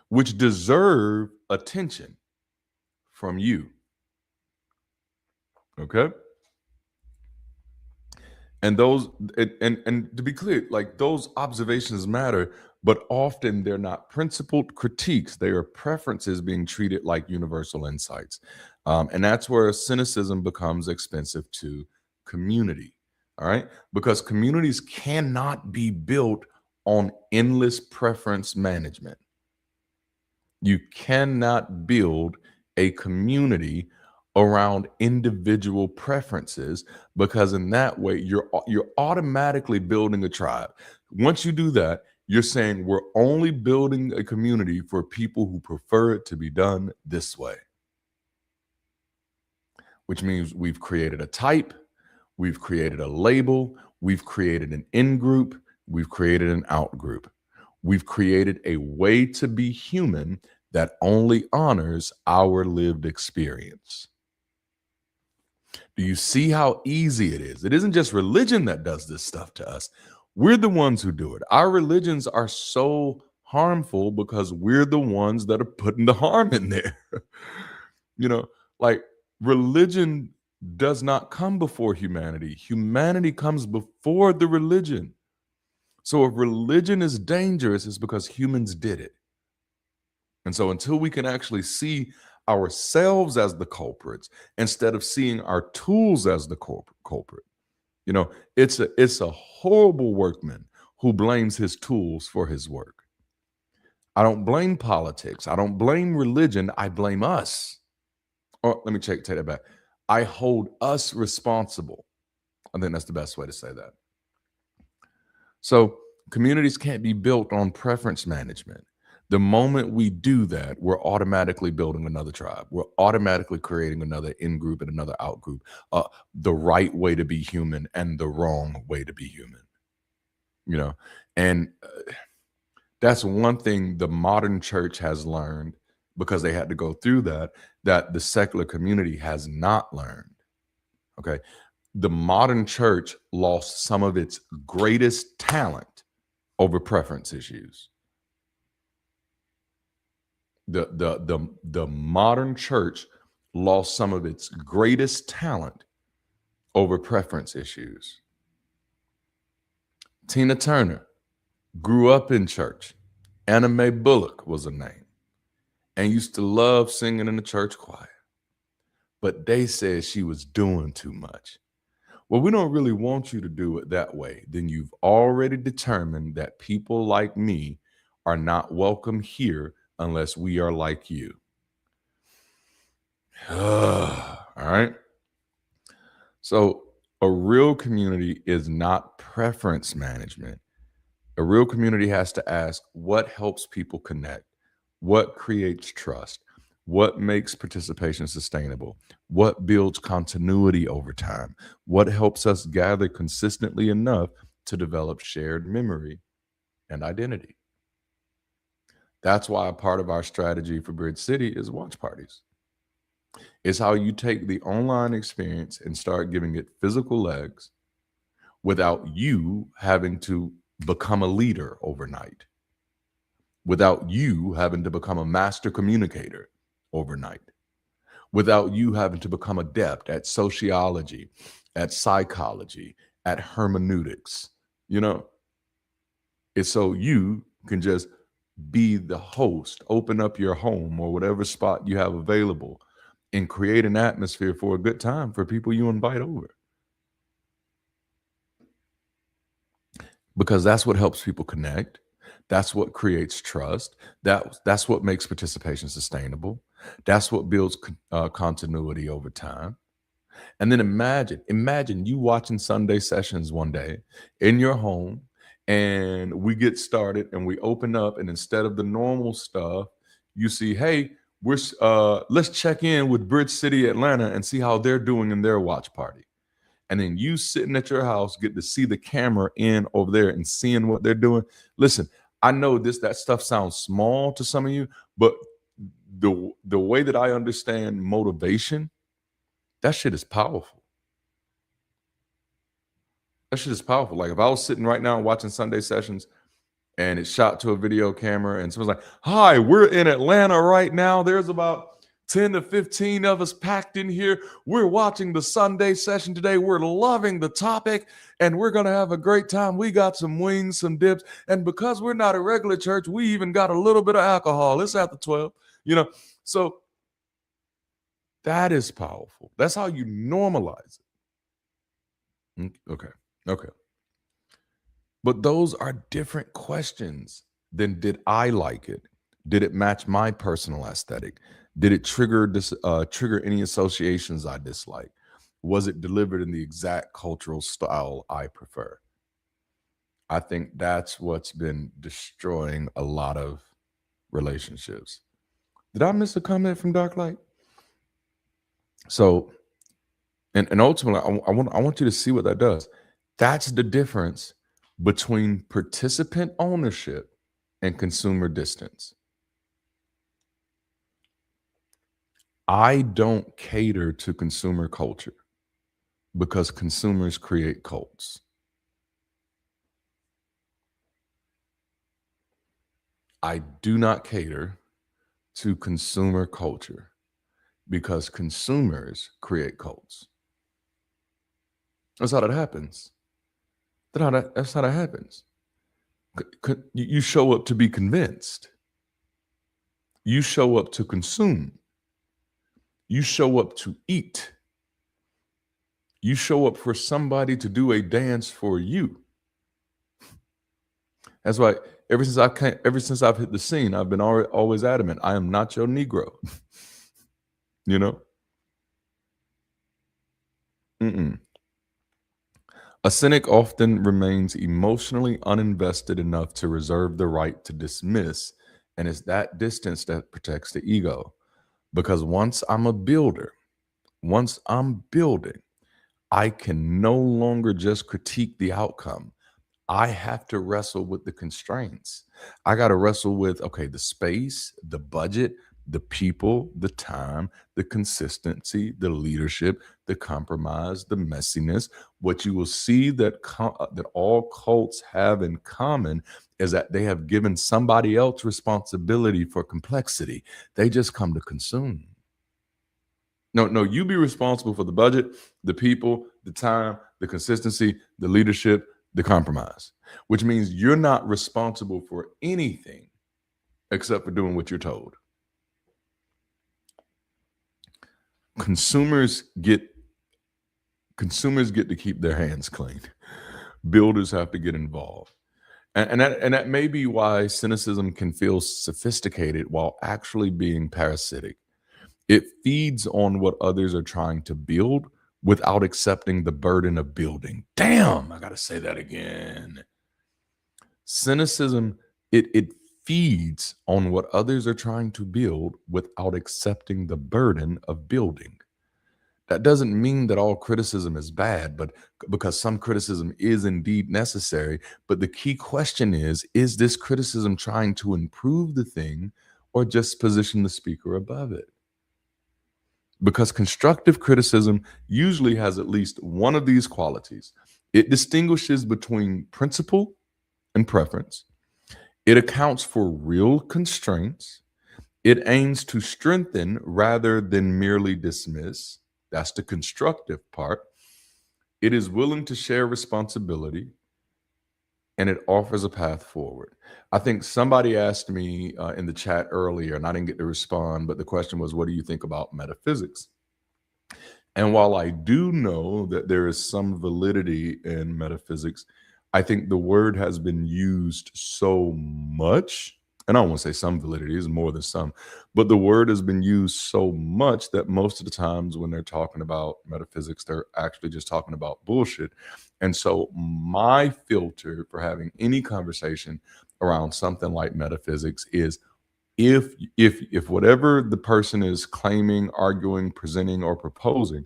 which deserve attention from you. Okay? And those, and to be clear, like those observations matter, but often they're not principled critiques. They are preferences being treated like universal insights. And that's where cynicism becomes expensive to community. All right? Because communities cannot be built on endless preference management. You cannot build a community around individual preferences, because in that way you're automatically building a tribe. Once you do that, you're saying we're only building a community for people who prefer it to be done this way, which means we've created a type, we've created a label, we've created an in-group, we've created an out-group. We've created a way to be human that only honors our lived experience. Do you see how easy it is? It isn't just religion that does this stuff to us. We're the ones who do it. Our religions are so harmful because we're the ones that are putting the harm in there. You know, like religion does not come before humanity. Humanity comes before the religion. So if religion is dangerous, it's because humans did it. And so until we can actually see ourselves as the culprits instead of seeing our tools as the culprit, you know, it's a horrible workman who blames his tools for his work. I don't blame politics. I don't blame religion. I blame us. Or let me take that back. I hold us responsible. I think that's the best way to say that. So communities can't be built on preference management. The moment we do that, we're automatically building another tribe. We're automatically creating another in-group and another out-group. The right way to be human and the wrong way to be human. You know, and that's one thing the modern church has learned, because they had to go through that the secular community has not learned. Okay. The modern church lost some of its greatest talent over preference issues. The modern church lost some of its greatest talent over preference issues. Tina Turner grew up in church. Anna Mae Bullock was her name, and used to love singing in the church choir. But they said she was doing too much. Well, we don't really want you to do it that way. Then you've already determined that people like me are not welcome here unless we are like you. All right. So A real community is not preference management. A real community has to ask what helps people connect, what creates trust, what makes participation sustainable, what builds continuity over time, what helps us gather consistently enough to develop shared memory and identity. That's why a part of our strategy for Bridge City is watch parties. It's how you take the online experience and start giving it physical legs without you having to become a leader overnight, without you having to become a master communicator overnight, without you having to become adept at sociology, at psychology, at hermeneutics. You know, it's so you can just be the host, open up your home or whatever spot you have available and create an atmosphere for a good time for people you invite over. Because that's what helps people connect. That's what creates trust. That's what makes participation sustainable. That's what builds continuity over time. And then imagine you watching Sunday sessions one day in your home, and we get started and we open up, and instead of the normal stuff, you see, hey, let's check in with Bridge City Atlanta and see how they're doing in their watch party. And then you sitting at your house get to see the camera in over there and seeing what they're doing. Listen, I know that stuff sounds small to some of you, but the way that I understand motivation, that shit is powerful. That shit is powerful. Like if I was sitting right now watching Sunday sessions and it's shot to a video camera and someone's like, hi, we're in Atlanta right now. There's about 10 to 15 of us packed in here. We're watching the Sunday session today. We're loving the topic and we're going to have a great time. We got some wings, some dips. And because we're not a regular church, we even got a little bit of alcohol. It's after 12, So that is powerful. That's how you normalize it. Okay. But those are different questions than did I like it? Did it match my personal aesthetic? Did it trigger any associations I dislike? Was it delivered in the exact cultural style I prefer? I think that's what's been destroying a lot of relationships. Did I miss a comment from Dark Light? So, and ultimately, I want you to see what that does. That's the difference between participant ownership and consumer distance. I don't cater to consumer culture because consumers create cults. I do not cater to consumer culture because consumers create cults. That's how that happens. That's how that happens. You show up to be convinced. You show up to consume. You show up to eat. You show up for somebody to do a dance for you. That's why ever since I've hit the scene, I've been always adamant. I am not your Negro. A cynic often remains emotionally uninvested enough to reserve the right to dismiss, and it's that distance that protects the ego. Because once I'm a builder, once I'm building, I can no longer just critique the outcome. I have to wrestle with the constraints. I got to wrestle with, okay, the space, the budget, the people, the time, the consistency, the leadership, the compromise, the messiness. What you will see that all cults have in common is that they have given somebody else responsibility for complexity. They just come to consume. No, you be responsible for the budget, the people, the time, the consistency, the leadership, the compromise, which means you're not responsible for anything except for doing what you're told. Consumers get to keep their hands clean. Builders have to get involved. And that may be why cynicism can feel sophisticated while actually being parasitic. It feeds on what others are trying to build without accepting the burden of building. Damn, I got to say that again. Cynicism, it feeds on what others are trying to build without accepting the burden of building. That doesn't mean that all criticism is bad, but because some criticism is indeed necessary. But the key question is this criticism trying to improve the thing or just position the speaker above it? Because constructive criticism usually has at least one of these qualities. It distinguishes between principle and preference. It accounts for real constraints. It aims to strengthen rather than merely dismiss. That's the constructive part. It is willing to share responsibility, and it offers a path forward. I think somebody asked me in the chat earlier, and I didn't get to respond, but the question was, what do you think about metaphysics? And while I do know that there is some validity in metaphysics, I think the word has been used so much, and I don't want to say some validity, is more than some, but the word has been used so much that most of the times when they're talking about metaphysics, they're actually just talking about bullshit. And so my filter for having any conversation around something like metaphysics is if whatever the person is claiming, arguing, presenting, or proposing,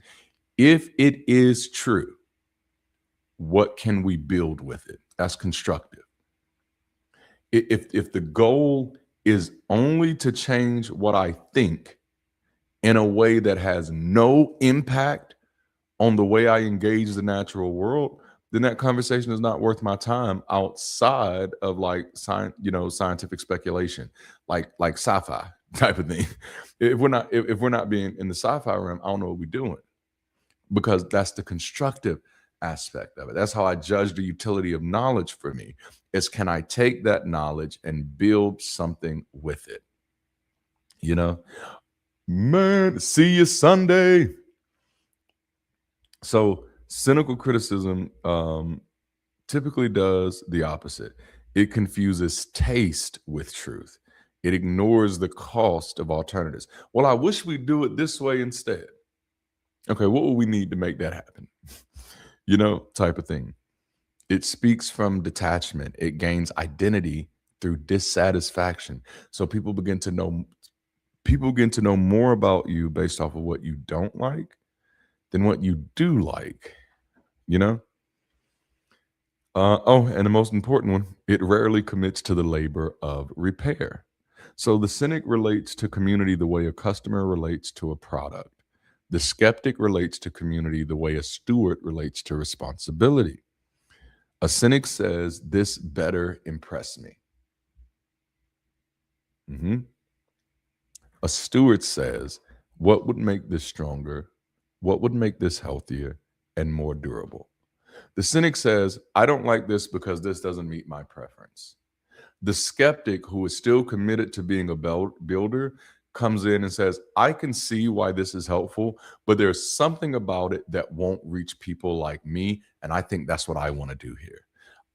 if it is true, what can we build with it? That's constructive. If the goal is only to change what I think in a way that has no impact on the way I engage the natural world, then that conversation is not worth my time outside of like scientific speculation, like sci-fi type of thing. If we're not being in the sci-fi realm, I don't know what we're doing, because that's the constructive aspect of it. That's how I judge the utility of knowledge for me, is can I take that knowledge and build something with it? You know, man, see you Sunday. So cynical criticism typically does the opposite. It confuses taste with truth. It ignores the cost of alternatives. Well, I wish we'd do it this way instead. Okay, what will we need to make that happen? Type of thing. It speaks from detachment. It gains identity through dissatisfaction. So people begin to know more about you based off of what you don't like than what you do like, and the most important one, it rarely commits to the labor of repair. So the cynic relates to community the way a customer relates to a product. The skeptic relates to community the way a steward relates to responsibility. A cynic says, this better impress me. A steward says, what would make this stronger? What would make this healthier and more durable? The cynic says, I don't like this because this doesn't meet my preference. The skeptic, who is still committed to being a builder, comes in and says, I can see why this is helpful, but there's something about it that won't reach people like me, and I think that's what I want to do here.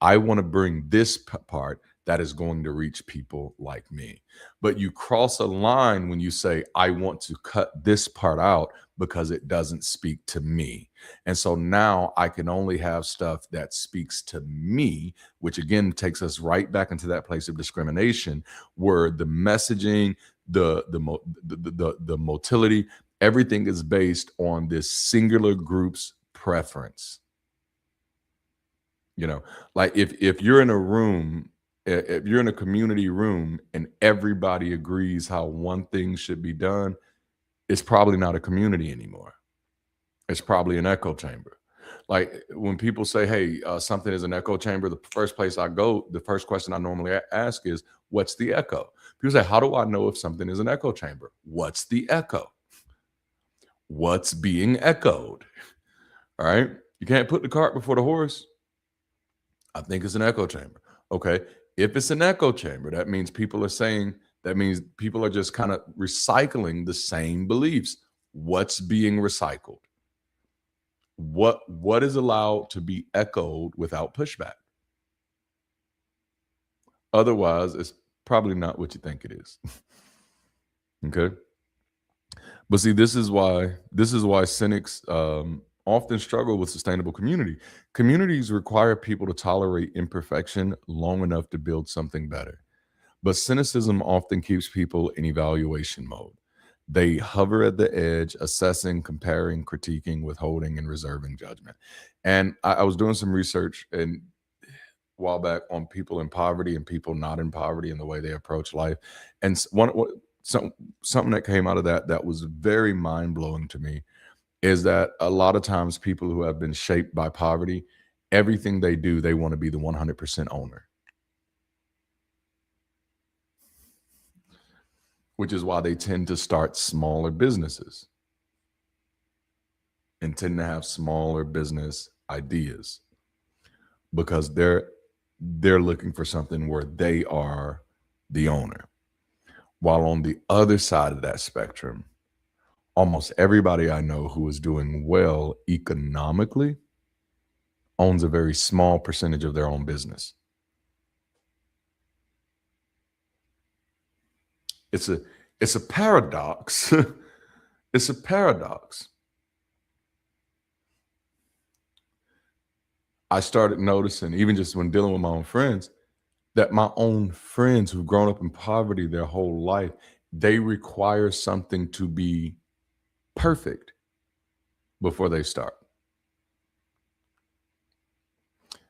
I want to bring this part that is going to reach people like me. But you cross a line when you say, I want to cut this part out because it doesn't speak to me. And so now I can only have stuff that speaks to me, which again takes us right back into that place of discrimination, where the messaging, the motility, everything is based on this singular group's preference. Like if you're in a room, if you're in a community room and everybody agrees how one thing should be done, it's probably not a community anymore. It's probably an echo chamber. Like when people say, hey, something is an echo chamber, the first question I normally ask is, what's the echo? People say, how do I know if something is an echo chamber? What's the echo? What's being echoed? All right. You can't put the cart before the horse. I think it's an echo chamber. Okay. If it's an echo chamber, that means people are just kind of recycling the same beliefs. What's being recycled? What is allowed to be echoed without pushback? Otherwise, it's probably not what you think it is. Okay. But see, this is why cynics often struggle with sustainable community. Communities require people to tolerate imperfection long enough to build something better. But cynicism often keeps people in evaluation mode. They hover at the edge, assessing, comparing, critiquing, withholding, and reserving judgment. And I was doing some research and a while back on people in poverty and people not in poverty and the way they approach life. And something that came out of that was very mind blowing to me is that a lot of times people who have been shaped by poverty, everything they do, they want to be the 100% owner. Which is why they tend to start smaller businesses and tend to have smaller business ideas because they're looking for something where they are the owner. While on the other side of that spectrum, almost everybody I know who is doing well economically owns a very small percentage of their own business. It's a paradox. It's a paradox. I started noticing, even just when dealing with my own friends, that my own friends who've grown up in poverty their whole life, they require something to be perfect before they start.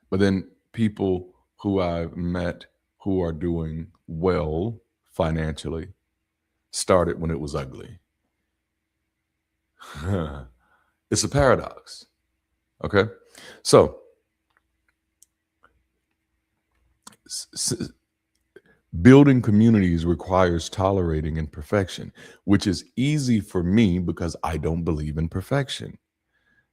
But then people who I've met who are doing well financially started when it was ugly. It's a paradox. Okay? So, building communities requires tolerating imperfection, which is easy for me because I don't believe in perfection.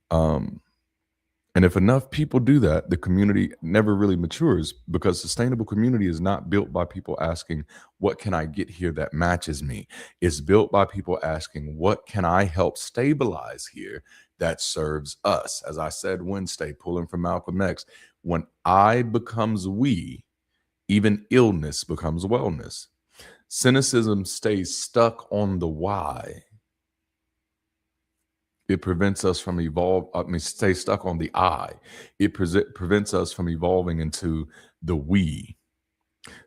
And if enough people do that, the community never really matures because sustainable community is not built by people asking, what can I get here that matches me? It's built by people asking, what can I help stabilize here that serves us? As I said Wednesday, pulling from Malcolm X, when I becomes we, even illness becomes wellness. Cynicism stays stuck on the why. It prevents us from stay stuck on the I. It prevents us from evolving into the we.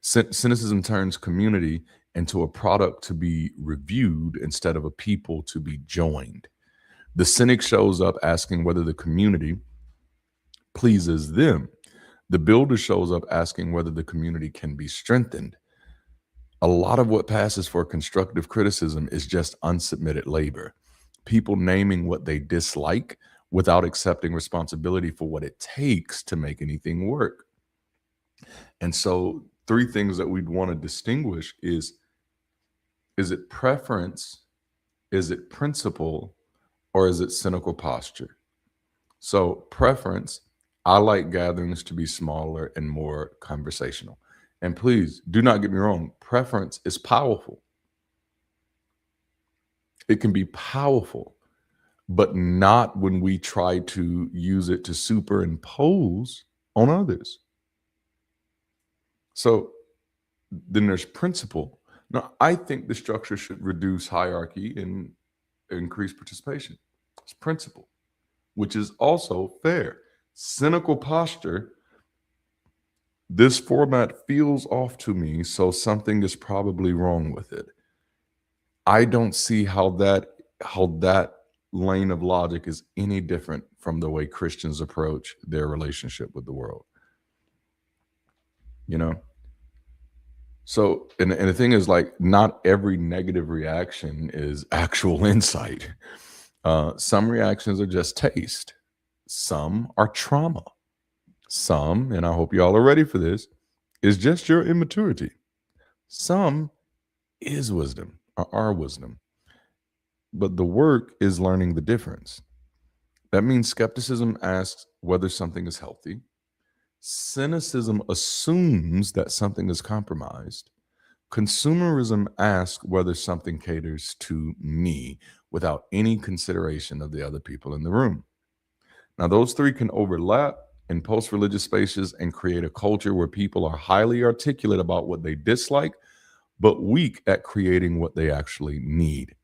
Cynicism turns community into a product to be reviewed instead of a people to be joined. The cynic shows up asking whether the community pleases them. The builder shows up asking whether the community can be strengthened. A lot of what passes for constructive criticism is just unsubmitted labor. People naming what they dislike without accepting responsibility for what it takes to make anything work. And so 3 things that we'd want to distinguish is it preference, is it principle, or is it cynical posture? So preference, I like gatherings to be smaller and more conversational. And please do not get me wrong, preference is powerful. It can be powerful, but not when we try to use it to superimpose on others. So then there's principle. Now, I think the structure should reduce hierarchy and increase participation. It's principle, which is also fair. Cynical posture, this format feels off to me, so something is probably wrong with it. I don't see how that lane of logic is any different from the way Christians approach their relationship with the world. You know? So, and the thing is, like, not every negative reaction is actual insight. Some reactions are just taste. Some are trauma. Some, and I hope y'all are ready for this, is just your immaturity. Some is wisdom, or our wisdom. But the work is learning the difference. That means skepticism asks whether something is healthy. Cynicism assumes that something is compromised. Consumerism asks whether something caters to me without any consideration of the other people in the room. Now, those 3 can overlap in post-religious spaces and create a culture where people are highly articulate about what they dislike, but weak at creating what they actually need.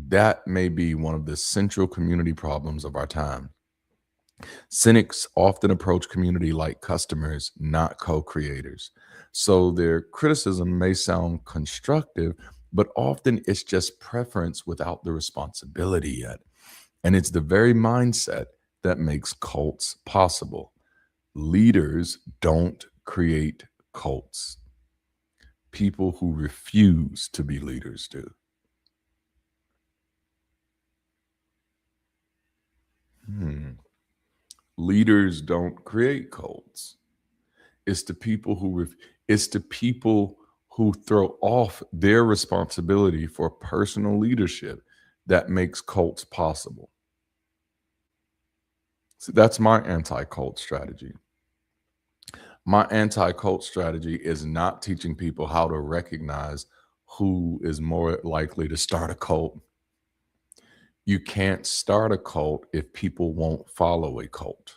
That may be one of the central community problems of our time. Cynics often approach community like customers, not co creators. So their criticism may sound constructive, but often it's just preference without the responsibility yet. And it's the very mindset that makes cults possible. Leaders don't create cults, people who refuse to be leaders do. Leaders don't create cults. It's the people it's the people who throw off their responsibility for personal leadership that makes cults possible. So that's my anti-cult strategy. My anti-cult strategy is not teaching people how to recognize who is more likely to start a cult. You can't start a cult if people won't follow a cult.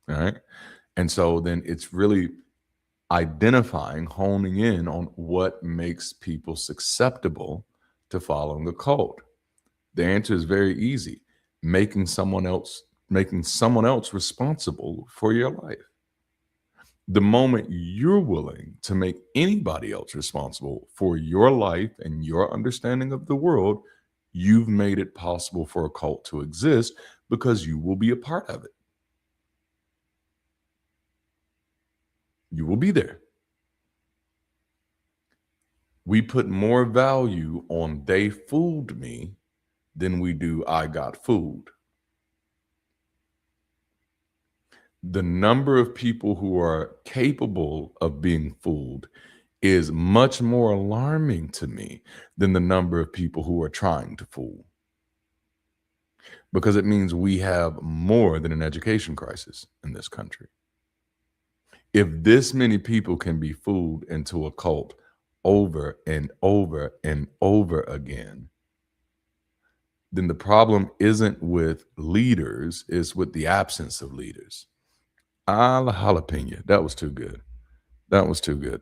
All right. And so then it's really identifying, honing in on what makes people susceptible to following a cult. The answer is very easy: making someone else responsible for your life. The moment you're willing to make anybody else responsible for your life and your understanding of the world, you've made it possible for a cult to exist because you will be a part of it. You will be there. We put more value on "they fooled me" than we do "I got fooled." The number of people who are capable of being fooled is much more alarming to me than the number of people who are trying to fool, because it means we have more than an education crisis in this country. If this many people can be fooled into a cult over and over and over again, then the problem isn't with leaders, it's with the absence of leaders. Jalapeno. That was too good. That was too good.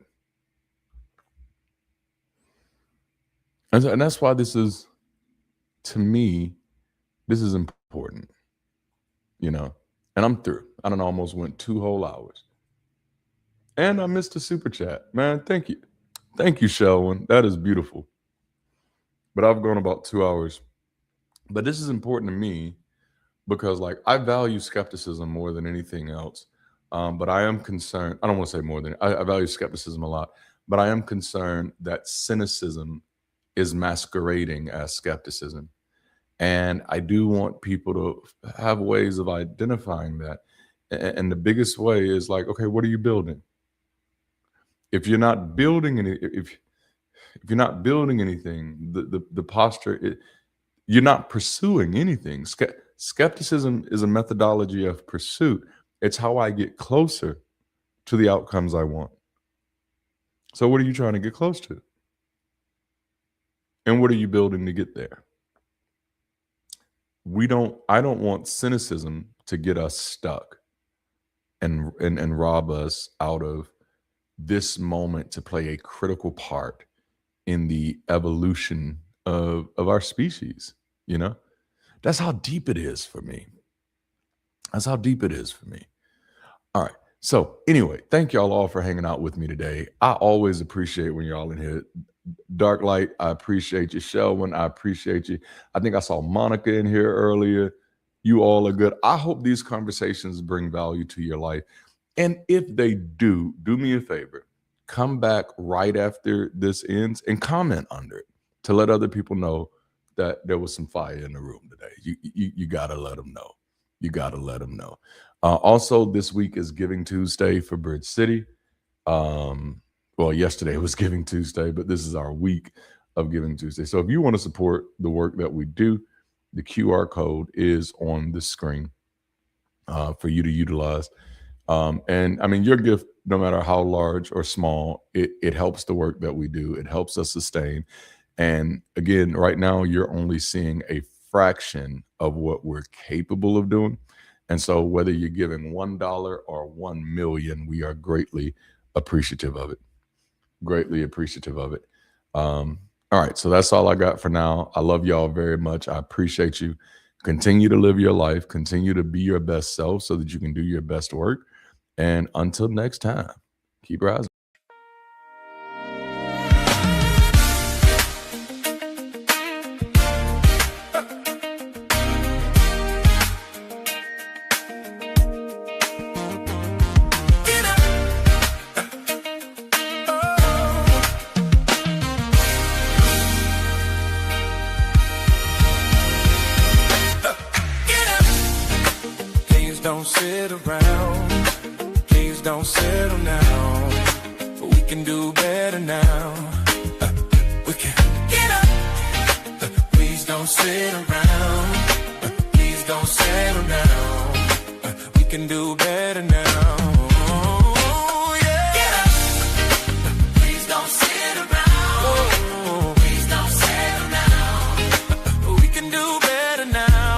And that's why this is, to me, this is important, you know. And I'm through. I done almost went 2 whole hours. And I missed a super chat. Man, thank you. Thank you, Shelwyn. That is beautiful. But I've gone about 2 hours. But this is important to me because, like, I value skepticism more than anything else. But I am concerned. I don't want to say more than I value skepticism a lot, but I am concerned that cynicism is masquerading as skepticism. And I do want people to have ways of identifying that. And the biggest way is like, okay, what are you building? If you're not building if you're not building anything, the posture, you're not pursuing anything. Skepticism is a methodology of pursuit. It's how I get closer to the outcomes I want. So what are you trying to get close to? And what are you building to get there? I don't want cynicism to get us stuck and rob us out of this moment to play a critical part in the evolution of our species, you know? That's how deep it is for me. That's how deep it is for me. All right. So anyway, thank y'all all for hanging out with me today. I always appreciate when y'all in here. Dark Light, I appreciate you. Shelwyn, I appreciate you. I think I saw Monica in here earlier. You all are good. I hope these conversations bring value to your life. And if they do me a favor. Come back right after this ends and comment under it to let other people know that there was some fire in the room today. You got to let them know. You got to let them know. Also, this week is Giving Tuesday for Bridge City. Well, yesterday was Giving Tuesday, but this is our week of Giving Tuesday. So if you want to support the work that we do, the QR code is on the screen for you to utilize. And I mean, your gift, no matter how large or small, it helps the work that we do. It helps us sustain. And again, right now, you're only seeing a fraction of what we're capable of doing. And so whether you're giving $1 or 1 million, we are greatly appreciative of it. Greatly appreciative of it. All right, so that's all I got for now. I love y'all very much. I appreciate you. Continue to live your life. Continue to be your best self so that you can do your best work. And until next time, keep rising. Don't sit around, please don't settle now. We can do better now. We can get up. Please don't sit around, please don't settle now. We can do better now. Yeah. Get up. Please don't sit around, please don't settle now. We can do better now.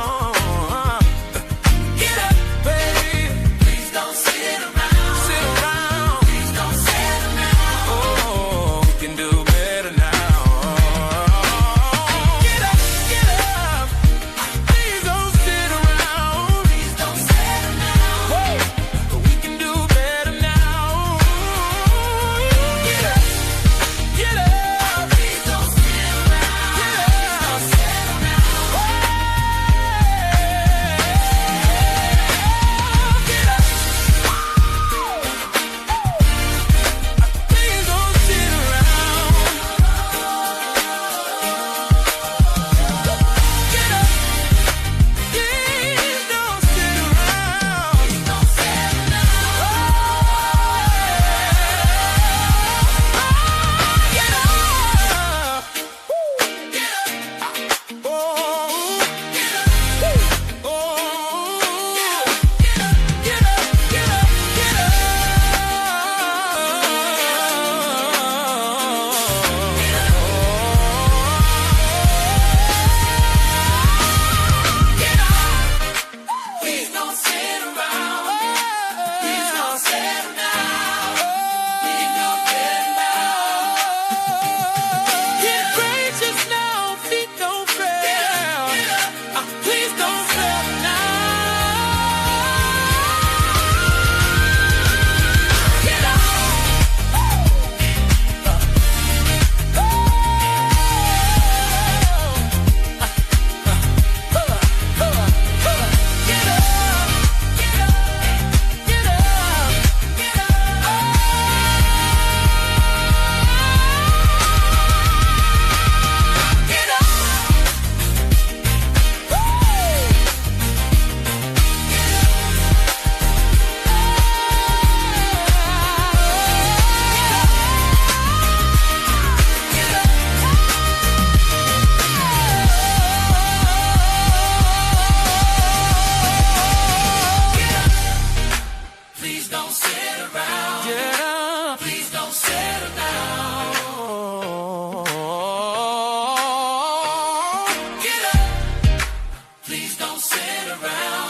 Please don't sit around.